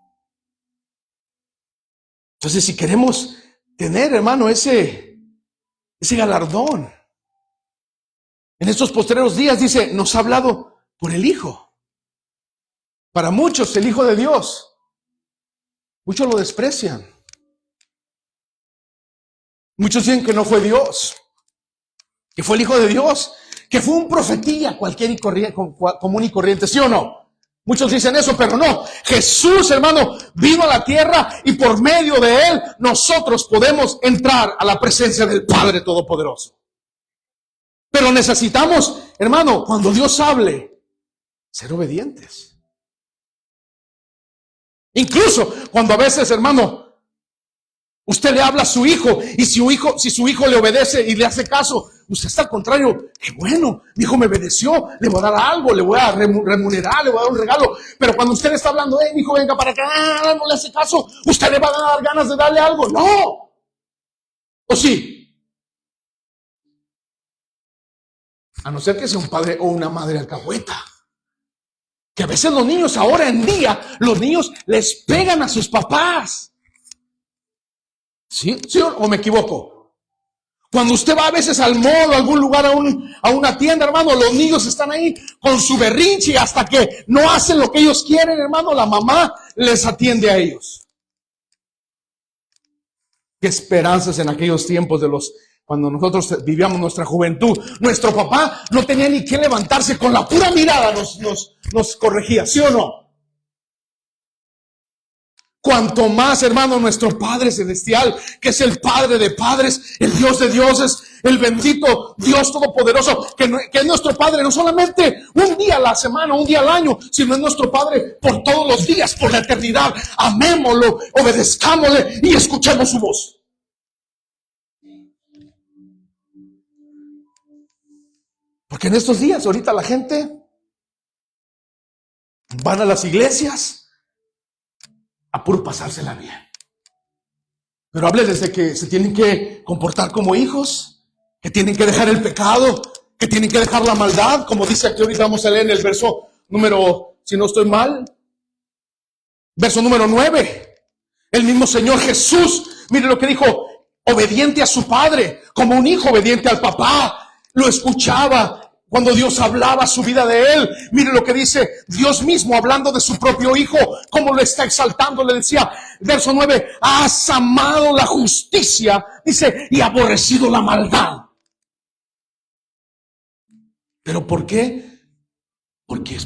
Entonces, si queremos tener, hermano, ese galardón, en estos postreros días, dice, nos ha hablado por el Hijo. Para muchos, el Hijo de Dios, muchos lo desprecian. Muchos dicen que no fue Dios, que fue el Hijo de Dios, que fue un profetía cualquier y común y corriente, ¿sí o no? Muchos dicen eso, pero no. Jesús, hermano, vino a la tierra y por medio de Él nosotros podemos entrar a la presencia del Padre Todopoderoso. Pero necesitamos, hermano, cuando Dios hable, ser obedientes. Incluso cuando a veces, hermano, usted le habla a su hijo y si su hijo le obedece y le hace caso, usted está al contrario, qué bueno, mi hijo me obedeció, le voy a dar algo, le voy a remunerar, le voy a dar un regalo. Pero cuando usted le está hablando, mi hijo, venga para acá, no le hace caso, usted le va a dar ganas de darle algo. No. ¿O sí? A no ser que sea un padre o una madre alcahueta. Que a veces los niños, ahora en día, los niños les pegan a sus papás. ¿Sí? ¿Sí o me equivoco? Cuando usted va a veces al mall, a algún lugar, a una tienda, hermano, los niños están ahí con su berrinche hasta que no hacen lo que ellos quieren, hermano, la mamá les atiende a ellos. Qué esperanzas en aquellos tiempos cuando nosotros vivíamos nuestra juventud. Nuestro papá no tenía ni que levantarse, con la pura mirada nos corregía, ¿sí o no? Cuanto más, hermano, nuestro Padre Celestial, que es el Padre de padres, el Dios de dioses, el bendito Dios Todopoderoso, que es nuestro Padre, no solamente un día a la semana, un día al año, sino es nuestro Padre por todos los días, por la eternidad. Amémoslo, obedezcámosle y escuchemos su voz. Porque en estos días, ahorita la gente van a las iglesias a puro pasársela bien. Pero hábleles de que se tienen que comportar como hijos, que tienen que dejar el pecado, que tienen que dejar la maldad, como dice aquí, ahorita vamos a leer en el verso número, si no estoy mal, verso número 9. El mismo Señor Jesús, mire lo que dijo, obediente a su Padre, como un hijo obediente al papá. Lo escuchaba Cuando Dios hablaba su vida de él, mire lo que dice Dios mismo hablando de su propio hijo, cómo lo está exaltando. Le decía, verso 9, has amado la justicia, dice, y aborrecido la maldad. ¿Pero por qué? Porque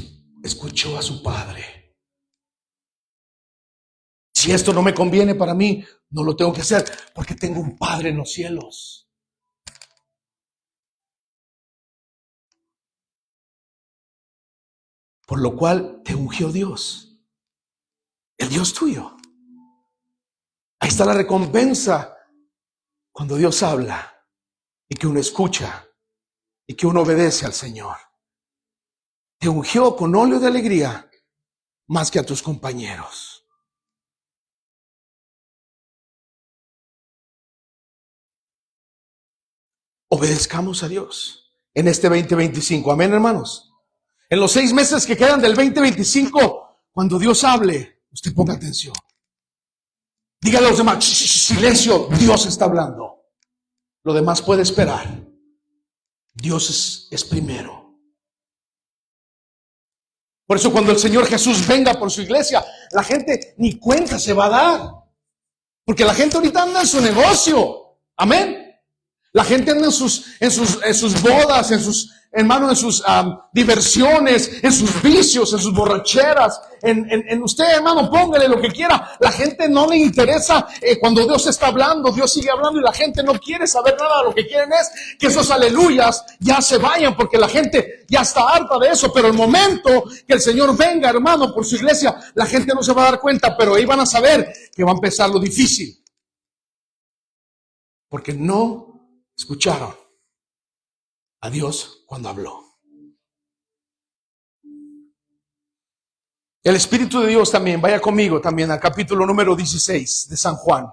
escuchó a su padre. Si esto no me conviene para mí, no lo tengo que hacer, porque tengo un Padre en los cielos. Por lo cual te ungió Dios, el Dios tuyo. Ahí está la recompensa cuando Dios habla y que uno escucha y que uno obedece al Señor. Te ungió con óleo de alegría más que a tus compañeros. Obedezcamos a Dios en este 2025. Amén, hermanos. En los 6 meses que quedan del 2025, cuando Dios hable, usted ponga atención. Dígale a los demás, silencio, Dios está hablando. Lo demás puede esperar. Dios es primero. Por eso cuando el Señor Jesús venga por su iglesia, la gente ni cuenta se va a dar. Porque la gente ahorita anda en su negocio. Amén. La gente anda en sus bodas, en sus diversiones, en sus vicios, en sus borracheras, en usted, hermano, póngale lo que quiera. La gente no le interesa cuando Dios está hablando, Dios sigue hablando y la gente no quiere saber nada. Lo que quieren es que esos aleluyas ya se vayan, porque la gente ya está harta de eso. Pero el momento que el Señor venga, hermano, por su iglesia, la gente no se va a dar cuenta, pero ahí van a saber que va a empezar lo difícil. Porque no escucharon a Dios cuando habló. El Espíritu de Dios también, vaya conmigo también al capítulo número 16 de San Juan.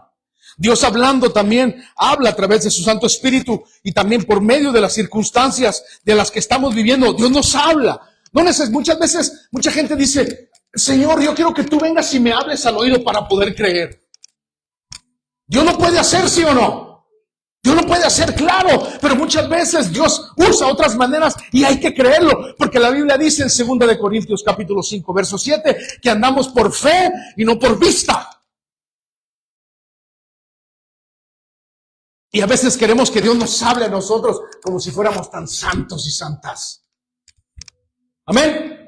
Dios hablando también habla a través de su Santo Espíritu y también por medio de las circunstancias de las que estamos viviendo. Dios nos habla. Muchas veces, mucha gente dice, Señor, yo quiero que tú vengas y me hables al oído para poder creer. Dios lo puede hacer, ¿sí o no? Dios lo puede hacer, claro, pero muchas veces Dios usa otras maneras y hay que creerlo, porque la Biblia dice en 2 de Corintios capítulo 5, verso 7, que andamos por fe y no por vista. Y a veces queremos que Dios nos hable a nosotros como si fuéramos tan santos y santas. Amén.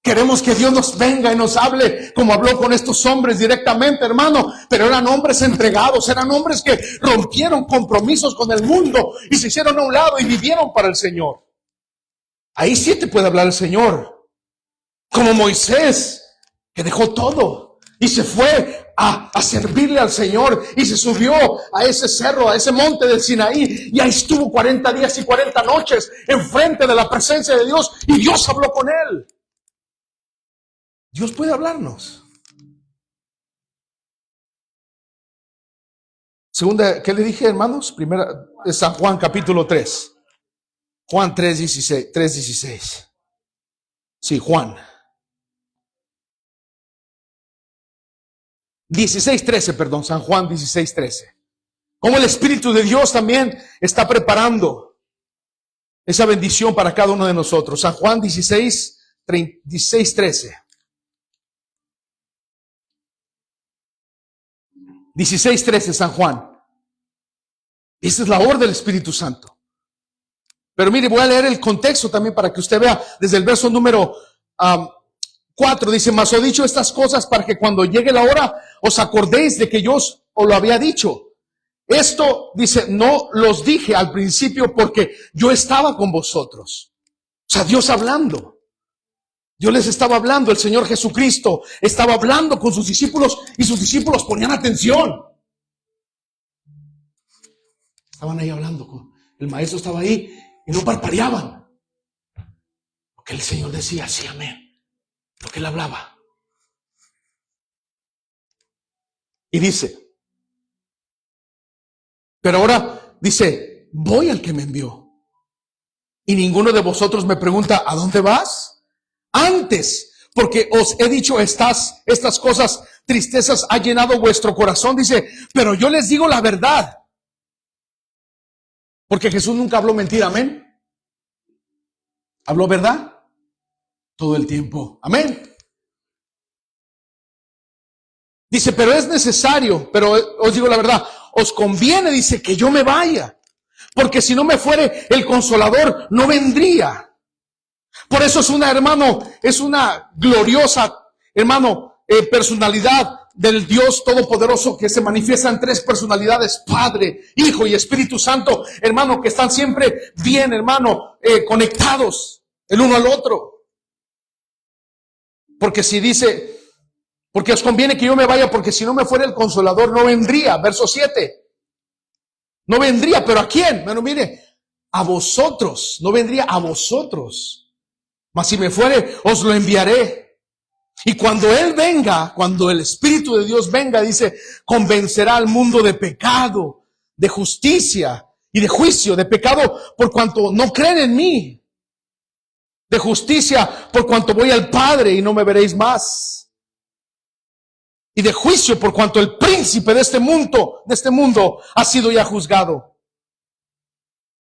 Queremos que Dios nos venga y nos hable como habló con estos hombres directamente, hermano. Pero eran hombres entregados, eran hombres que rompieron compromisos con el mundo y se hicieron a un lado y vivieron para el Señor. Ahí sí te puede hablar el Señor. Como Moisés, que dejó todo y se fue a servirle al Señor y se subió a ese cerro, a ese monte del Sinaí, y ahí estuvo 40 días y 40 noches enfrente de la presencia de Dios y Dios habló con él. Dios puede hablarnos. Segunda, ¿qué le dije, hermanos? Primera, San Juan capítulo 3. Juan 3:16. Sí, Juan. 16:13, perdón, San Juan 16:13. Como el Espíritu de Dios también está preparando esa bendición para cada uno de nosotros. San Juan 16:13. 16:13, San Juan. Esa es la obra del Espíritu Santo. Pero mire, voy a leer el contexto también para que usted vea desde el verso número 4. Dice, mas os he dicho estas cosas para que cuando llegue la hora os acordéis de que yo os lo había dicho. Esto, dice, no los dije al principio porque yo estaba con vosotros. O sea, Dios hablando. Dios les estaba hablando, el Señor Jesucristo estaba hablando con sus discípulos y sus discípulos ponían atención. Estaban ahí hablando, el maestro estaba ahí y no parpadeaban. Porque el Señor decía, sí, amén, lo que él hablaba. Y dice, pero ahora dice, voy al que me envió. Y ninguno de vosotros me pregunta, ¿a dónde vas? Antes, porque os he dicho estas cosas, tristezas ha llenado vuestro corazón. Dice, pero yo les digo la verdad. Porque Jesús nunca habló mentira, amén. ¿Habló verdad? Todo el tiempo. Amén. Dice, pero es necesario, pero os digo la verdad, os conviene, dice, que yo me vaya, porque si no me fuere, el Consolador no vendría. Por eso es una gloriosa, hermano, personalidad del Dios Todopoderoso que se manifiesta en tres personalidades: Padre, Hijo y Espíritu Santo, hermano, que están siempre bien, hermano, conectados el uno al otro. Porque si dice, porque os conviene que yo me vaya, porque si no me fuera, el Consolador no vendría. Verso 7. No vendría, ¿pero a quién? Bueno, mire, a vosotros. No vendría a vosotros. Mas si me fuere, os lo enviaré. Y cuando Él venga, cuando el Espíritu de Dios venga, dice, convencerá al mundo de pecado, de justicia y de juicio. De pecado por cuanto no creen en mí. De justicia por cuanto voy al Padre y no me veréis más. Y de juicio por cuanto el príncipe de este mundo ha sido ya juzgado.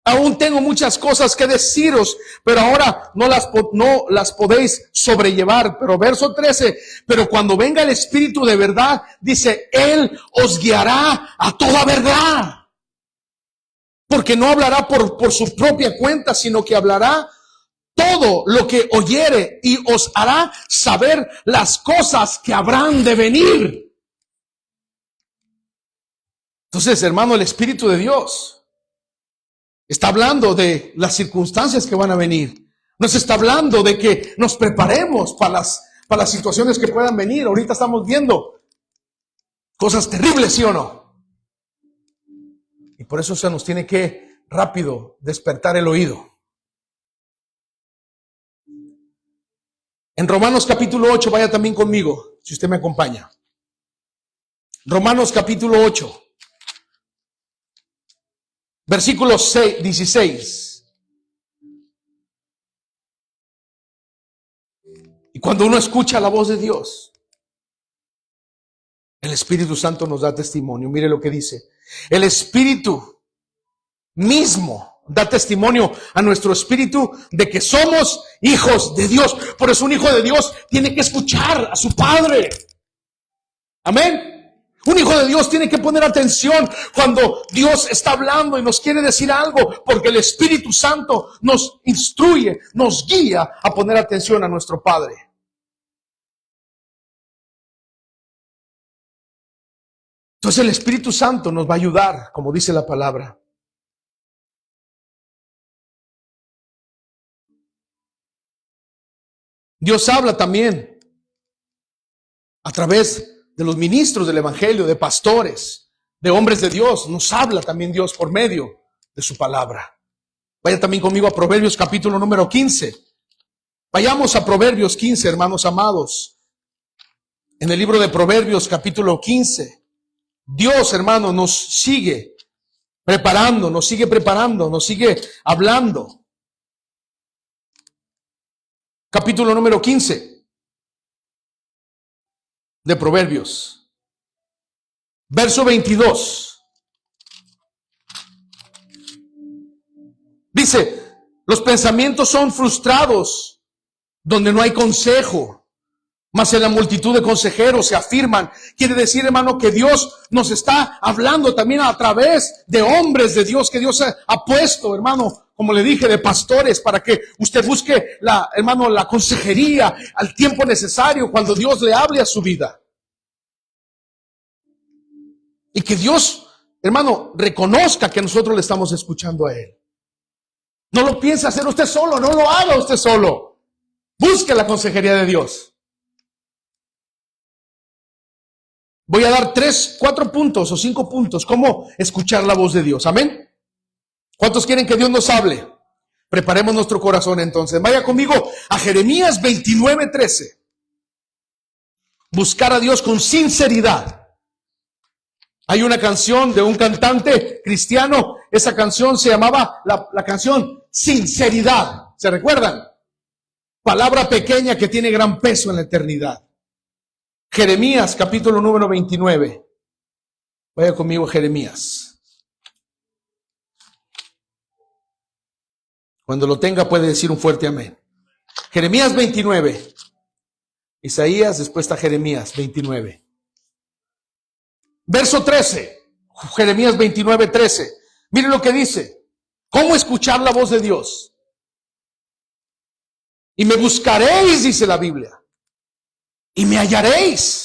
Aún tengo muchas cosas que deciros, pero ahora no las podéis sobrellevar. Pero verso 13, pero cuando venga el Espíritu de verdad, dice, Él os guiará a toda verdad. Porque no hablará por su propia cuenta, sino que hablará todo lo que oyere y os hará saber las cosas que habrán de venir. Entonces, hermano, el Espíritu de Dios está hablando de las circunstancias que van a venir. Nos está hablando de que nos preparemos para las situaciones que puedan venir. Ahorita estamos viendo cosas terribles, ¿sí o no? Y por eso se nos tiene que rápido despertar el oído. En Romanos capítulo 8, vaya también conmigo, si usted me acompaña. Romanos capítulo 8, versículo 16. Y cuando uno escucha la voz de Dios, el Espíritu Santo nos da testimonio. Mire lo que dice. El Espíritu mismo da testimonio a nuestro espíritu de que somos hijos de Dios. Por eso un hijo de Dios tiene que escuchar a su Padre. Amén. Un hijo de Dios tiene que poner atención cuando Dios está hablando y nos quiere decir algo, porque el Espíritu Santo nos instruye, nos guía a poner atención a nuestro Padre. Entonces el Espíritu Santo nos va a ayudar, como dice la palabra. Dios habla también a través de los ministros del Evangelio, de pastores, de hombres de Dios. Nos habla también Dios por medio de su palabra. Vaya también conmigo a Proverbios capítulo número 15. Vayamos a Proverbios 15, hermanos amados. En el libro de Proverbios capítulo 15, Dios, hermano, nos sigue preparando, nos sigue hablando. Capítulo número 15 de Proverbios, verso 22. Dice, los pensamientos son frustrados donde no hay consejo, mas en la multitud de consejeros se afirman. Quiere decir, hermano, que Dios nos está hablando también a través de hombres de Dios que Dios ha puesto, hermano, como le dije, de pastores, para que usted busque la consejería al tiempo necesario cuando Dios le hable a su vida. Y que Dios, hermano, reconozca que nosotros le estamos escuchando a Él. No lo piense hacer usted solo, no lo haga usted solo. Busque la consejería de Dios. Voy a dar 3, 4 puntos o 5 puntos. ¿Cómo escuchar la voz de Dios? Amén. ¿Cuántos quieren que Dios nos hable? Preparemos nuestro corazón entonces. Vaya conmigo a Jeremías 29:13. Buscar a Dios con sinceridad. Hay una canción de un cantante cristiano. Esa canción se llamaba la canción Sinceridad. ¿Se recuerdan? Palabra pequeña que tiene gran peso en la eternidad. Jeremías capítulo número 29. Vaya conmigo a Jeremías. Cuando lo tenga puede decir un fuerte amén. Jeremías 29. Isaías, después está Jeremías 29. Verso 13. Jeremías 29, 13. Miren lo que dice. ¿Cómo escuchar la voz de Dios? Y me buscaréis, dice la Biblia, y me hallaréis.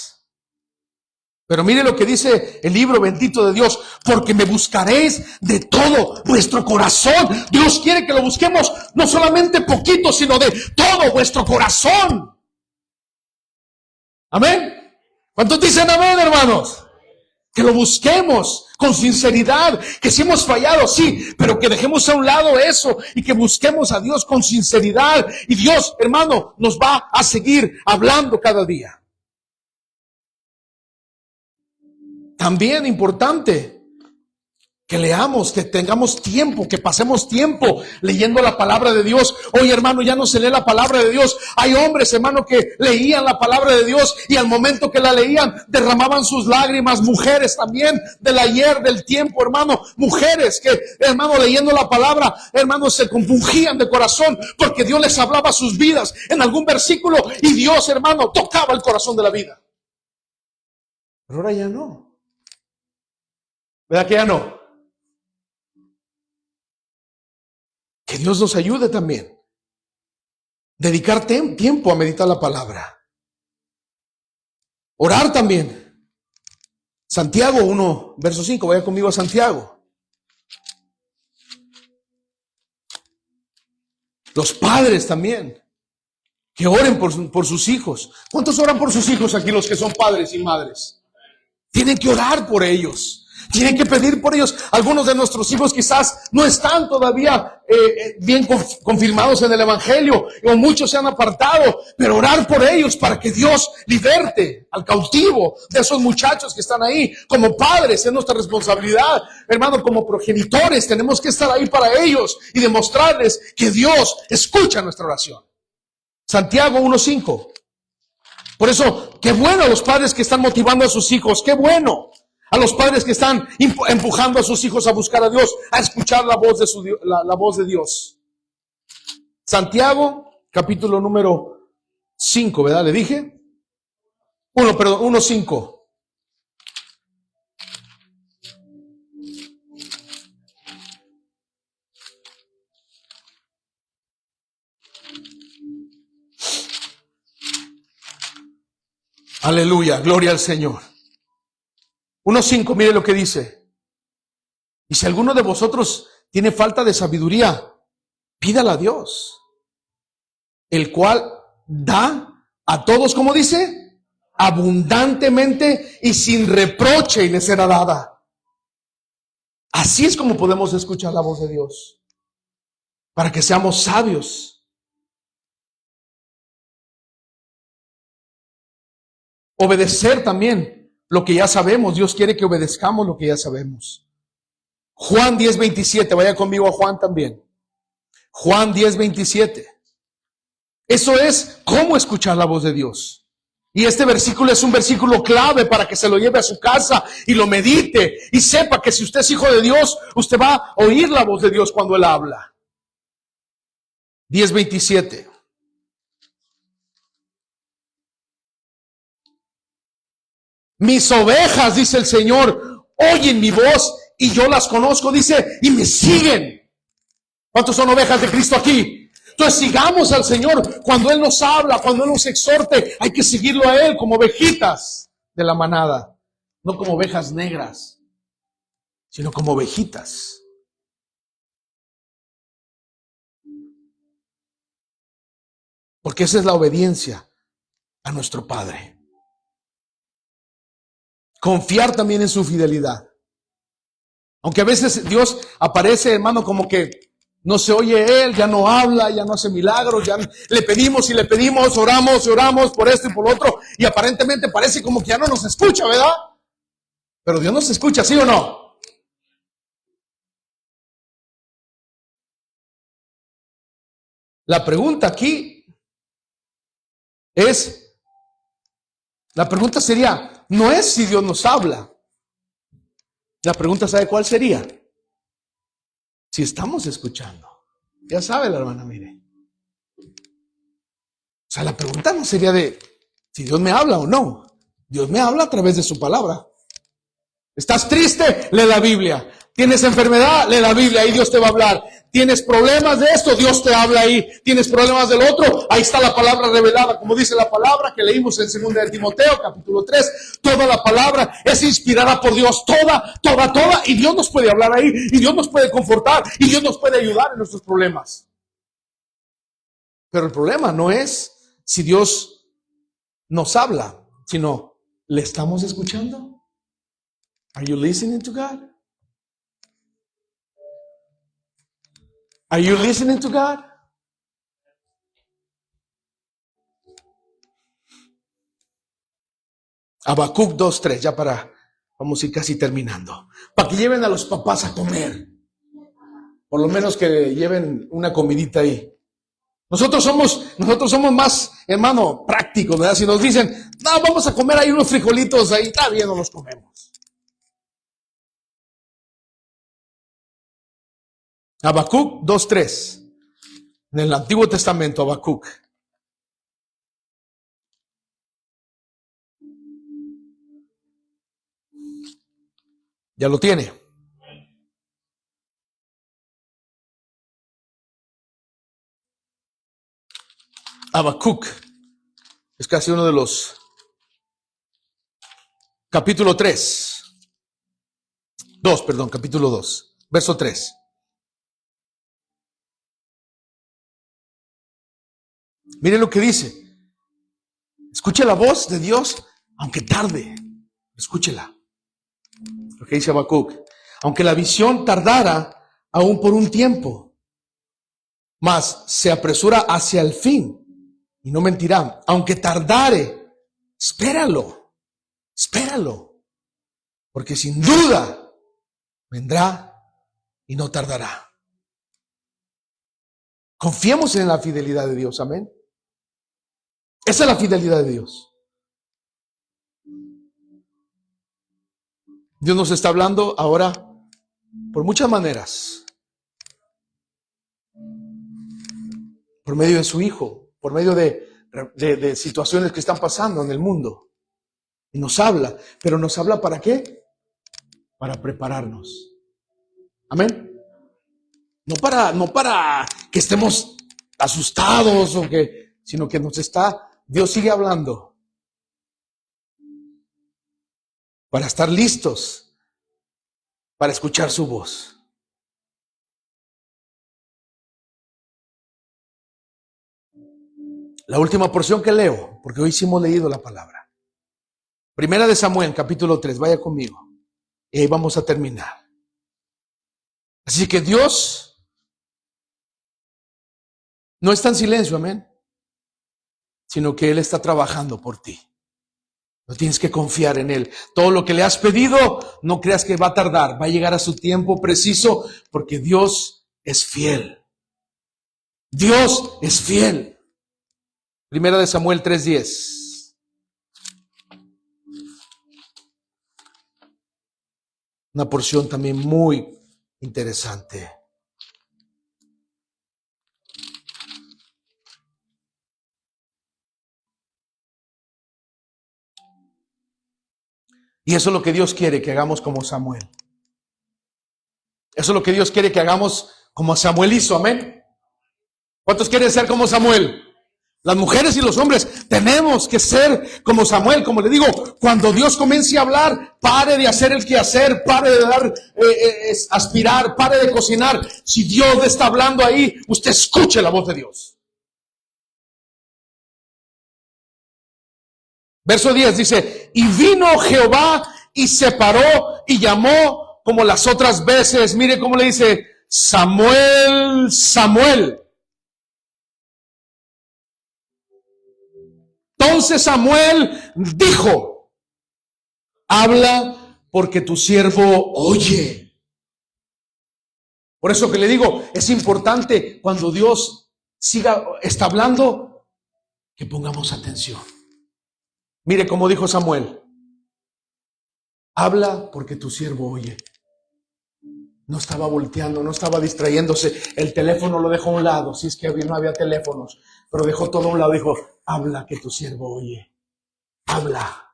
Pero mire lo que dice el libro bendito de Dios, porque me buscaréis de todo vuestro corazón. Dios quiere que lo busquemos no solamente poquito, sino de todo vuestro corazón. Amén. ¿Cuántos dicen amén, hermanos? Que lo busquemos con sinceridad, que si hemos fallado, sí, pero que dejemos a un lado eso y que busquemos a Dios con sinceridad. Y Dios, hermano, nos va a seguir hablando cada día. También importante que leamos, que tengamos tiempo, que pasemos tiempo leyendo la palabra de Dios. Oye, hermano, ya no se lee la palabra de Dios. Hay hombres, hermano, que leían la palabra de Dios y al momento que la leían derramaban sus lágrimas. Mujeres también del ayer, del tiempo, hermano. Mujeres que, hermano, leyendo la palabra, hermano, se compungían de corazón porque Dios les hablaba a sus vidas en algún versículo y Dios, hermano, tocaba el corazón de la vida. Pero ahora ya no. ¿Verdad que ya no? Que Dios nos ayude también. Dedicar tiempo a meditar la palabra. Orar también. Santiago 1, verso 5. Vaya conmigo a Santiago. Los padres también. Que oren por sus hijos. ¿Cuántos oran por sus hijos aquí, los que son padres y madres? Tienen que orar por ellos. Tienen que pedir por ellos. Algunos de nuestros hijos quizás no están todavía bien confirmados en el Evangelio, o muchos se han apartado, pero orar por ellos para que Dios liberte al cautivo de esos muchachos que están ahí. Como padres es nuestra responsabilidad, hermano, como progenitores tenemos que estar ahí para ellos y demostrarles que Dios escucha nuestra oración. Santiago 1:5. Por eso, qué bueno a los padres que están motivando a sus hijos, qué bueno. A los padres que están empujando a sus hijos a buscar a Dios, a escuchar la voz de la voz de Dios. Santiago, capítulo número 5, ¿verdad? ¿Le dije? 1:5. Aleluya, gloria al Señor. 1:5, mire lo que dice. Y si alguno de vosotros tiene falta de sabiduría, pídala a Dios, el cual da a todos, ¿cómo dice? Abundantemente y sin reproche, y le será dada. Así es como podemos escuchar la voz de Dios, para que seamos sabios. Obedecer también lo que ya sabemos. Dios quiere que obedezcamos lo que ya sabemos. Juan 10:27, vaya conmigo a Juan también. Juan 10:27. Eso es cómo escuchar la voz de Dios. Y este versículo es un versículo clave para que se lo lleve a su casa y lo medite y sepa que si usted es hijo de Dios, usted va a oír la voz de Dios cuando Él habla. 10:27. Mis ovejas, dice el Señor, oyen mi voz y yo las conozco, dice, y me siguen. ¿Cuántos son ovejas de Cristo aquí? Entonces sigamos al Señor cuando Él nos habla, cuando Él nos exhorte. Hay que seguirlo a Él como ovejitas de la manada, no como ovejas negras, sino como ovejitas. Porque esa es la obediencia a nuestro Padre. Confiar también en su fidelidad. Aunque a veces Dios aparece, hermano, como que no se oye Él, ya no habla, ya no hace milagros, ya le pedimos y le pedimos, oramos y oramos por esto y por lo otro, y aparentemente parece como que ya no nos escucha, ¿verdad? Pero Dios nos escucha, ¿sí o no? La pregunta aquí es, la pregunta sería, no es si Dios nos habla. La pregunta, ¿sabe cuál sería? Si estamos escuchando. Ya sabe la hermana, mire. O sea, la pregunta no sería de si Dios me habla o no. Dios me habla a través de su palabra. ¿Estás triste? Lee la Biblia. ¿Tienes enfermedad? Lee la Biblia, ahí Dios te va a hablar. ¿Tienes problemas de esto? Dios te habla ahí. ¿Tienes problemas del otro? Ahí está la palabra revelada, como dice la palabra que leímos en 2 de Timoteo, capítulo 3. Toda la palabra es inspirada por Dios, toda, y Dios nos puede hablar ahí, y Dios nos puede confortar, y Dios nos puede ayudar en nuestros problemas. Pero el problema no es si Dios nos habla, sino, ¿le estamos escuchando? Are you listening to God? Are you listening to God? Habacuc 2:3, ya vamos a ir casi terminando. Para que lleven a los papás a comer. Por lo menos que lleven una comidita ahí. Nosotros somos más, hermano, prácticos, ¿verdad? Si nos dicen, no, vamos a comer ahí unos frijolitos, ahí está bien, no los comemos. Habacuc 2:3. En el Antiguo Testamento, Habacuc. ¿Ya lo tiene? Habacuc es casi uno de los capítulo 2, verso 3. Mire lo que dice. Escuche la voz de Dios, aunque tarde. Escúchela. Lo que dice Habacuc. Aunque la visión tardara aún por un tiempo, mas se apresura hacia el fin y no mentirá. Aunque tardare, espéralo, porque sin duda vendrá y no tardará. Confiemos en la fidelidad de Dios, amén. Esa es la fidelidad de Dios. Dios nos está hablando ahora por muchas maneras. Por medio de su Hijo, por medio de situaciones que están pasando en el mundo. Y nos habla, pero nos habla ¿para qué? Para prepararnos. Amén. No para que estemos asustados sino que Dios sigue hablando para estar listos para escuchar su voz. La última porción que leo, porque hoy sí hemos leído la palabra. Primera de Samuel, capítulo 3, vaya conmigo. Y ahí vamos a terminar. Así que Dios no está en silencio, amén, sino que Él está trabajando por ti. No tienes que confiar en Él. Todo lo que le has pedido, no creas que va a tardar. Va a llegar a su tiempo preciso, porque Dios es fiel. Dios es fiel. Primera de Samuel 3:10. Una porción también muy interesante. Y eso es lo que Dios quiere que hagamos como Samuel. Eso es lo que Dios quiere que hagamos como Samuel hizo, amén. ¿Cuántos quieren ser como Samuel? Las mujeres y los hombres tenemos que ser como Samuel. Como le digo, cuando Dios comience a hablar, pare de hacer el quehacer, pare de aspirar, pare de cocinar. Si Dios está hablando ahí, usted escuche la voz de Dios. Verso 10 dice, y vino Jehová y se paró y llamó como las otras veces. Mire cómo le dice, Samuel, Samuel. Entonces Samuel dijo, habla porque tu siervo oye. Por eso que le digo, es importante cuando Dios está hablando, que pongamos atención. Mire cómo dijo Samuel, habla porque tu siervo oye. No estaba volteando, no estaba distrayéndose. El teléfono lo dejó a un lado, si es que no había teléfonos, pero dejó todo a un lado. Dijo, habla que tu siervo oye. Habla.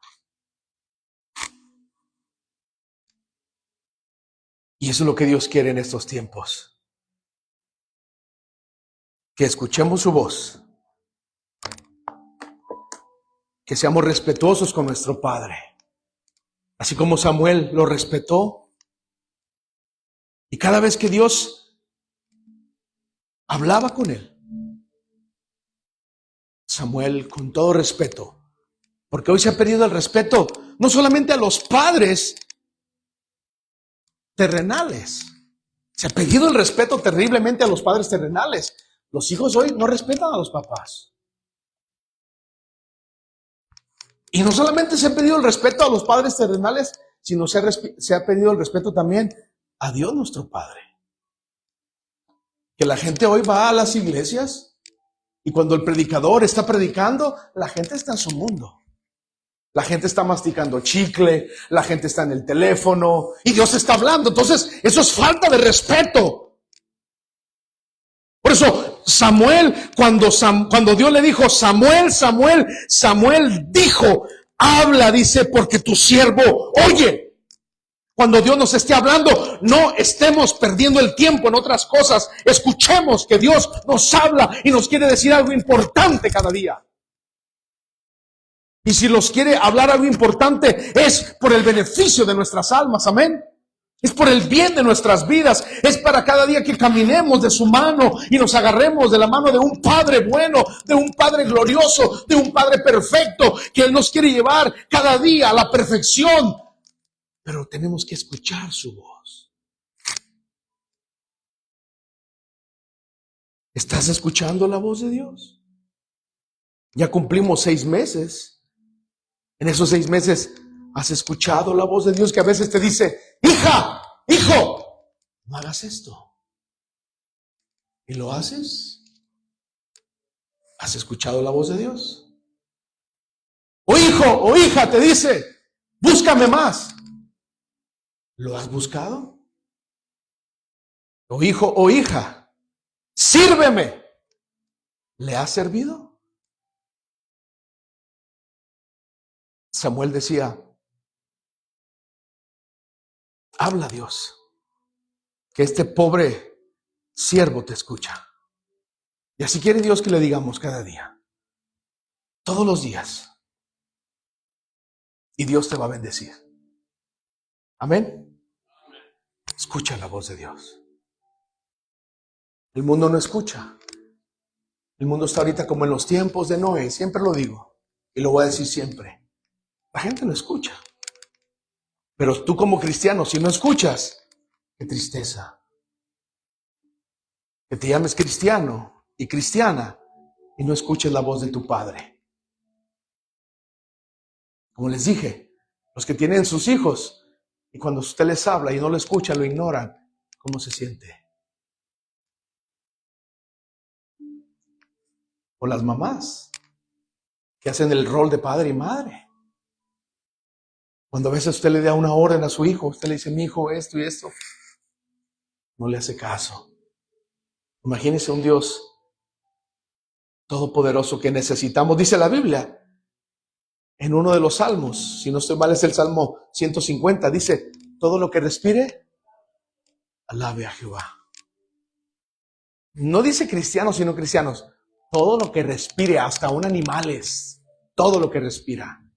Y eso es lo que Dios quiere en estos tiempos. Que escuchemos su voz. Que seamos respetuosos con nuestro Padre. Así como Samuel lo respetó. Y cada vez que Dios hablaba con él, Samuel, con todo respeto, porque hoy se ha perdido el respeto, no solamente a los padres terrenales, se ha perdido el respeto terriblemente a los padres terrenales. Los hijos hoy no respetan a los papás. Y no solamente se ha pedido el respeto a los padres terrenales, sino se ha pedido el respeto también a Dios nuestro Padre. Que la gente hoy va a las iglesias y cuando el predicador está predicando, la gente está en su mundo. La gente está masticando chicle, la gente está en el teléfono y Dios está hablando. Entonces, eso es falta de respeto. Por eso, Samuel, cuando Dios le dijo, Samuel, Samuel, Samuel dijo, habla, dice, porque tu siervo oye. Cuando Dios nos esté hablando, no estemos perdiendo el tiempo en otras cosas. Escuchemos que Dios nos habla y nos quiere decir algo importante cada día. Y si nos quiere hablar algo importante, es por el beneficio de nuestras almas, amén. Es por el bien de nuestras vidas. Es para cada día que caminemos de su mano y nos agarremos de la mano de un Padre bueno, de un Padre glorioso, de un Padre perfecto, que Él nos quiere llevar cada día a la perfección. Pero tenemos que escuchar su voz. ¿Estás escuchando la voz de Dios? Ya cumplimos 6 meses. En esos 6 meses, ¿has escuchado la voz de Dios que a veces te dice, hija, hijo, no hagas esto? ¿Y lo haces? ¿Has escuchado la voz de Dios? O hijo o hija te dice, búscame más. ¿Lo has buscado? O hijo o hija, sírveme. ¿Le has servido? Samuel decía, habla Dios, que este pobre siervo te escucha. Y así quiere Dios que le digamos cada día, todos los días. Y Dios te va a bendecir. Amén. Escucha la voz de Dios. El mundo no escucha. El mundo está ahorita como en los tiempos de Noé, siempre lo digo y lo voy a decir siempre. La gente no escucha. Pero tú como cristiano, si no escuchas, qué tristeza. Que te llames cristiano y cristiana y no escuches la voz de tu Padre. Como les dije, los que tienen sus hijos y cuando usted les habla y no lo escuchan, lo ignoran, ¿cómo se siente? O las mamás que hacen el rol de padre y madre. Cuando a veces usted le da una orden a su hijo, usted le dice, mi hijo, esto y esto, no le hace caso. Imagínese un Dios todopoderoso que necesitamos. Dice la Biblia, en uno de los salmos, si no estoy mal es el Salmo 150, dice, todo lo que respire, alabe a Jehová. No dice cristianos, sino cristianos. Todo lo que respire, hasta un animales, todo lo que respira.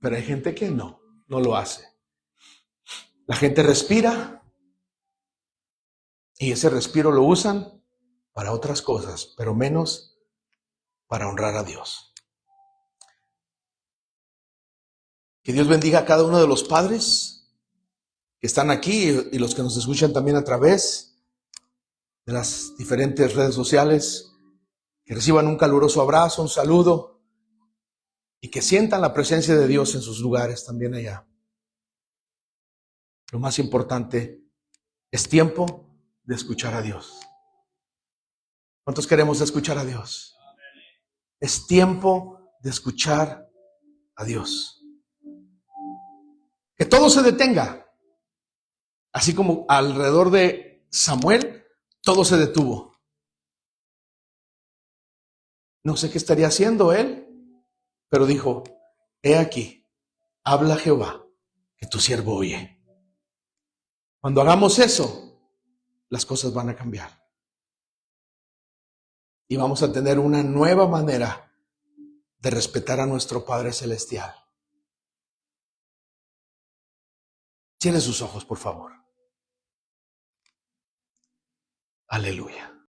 Pero hay gente que no lo hace. La gente respira y ese respiro lo usan para otras cosas, pero menos para honrar a Dios. Que Dios bendiga a cada uno de los padres que están aquí y los que nos escuchan también a través de las diferentes redes sociales. Que reciban un caluroso abrazo, un saludo. Y que sientan la presencia de Dios en sus lugares también allá. Lo más importante es tiempo de escuchar a Dios. ¿Cuántos queremos escuchar a Dios? Es tiempo de escuchar a Dios. Que todo se detenga. así como alrededor de Samuel, todo se detuvo. No sé qué estaría haciendo él, pero dijo, he aquí, habla Jehová, que tu siervo oye. Cuando hagamos eso, las cosas van a cambiar. Y vamos a tener una nueva manera de respetar a nuestro Padre Celestial. Cierre sus ojos, por favor. Aleluya.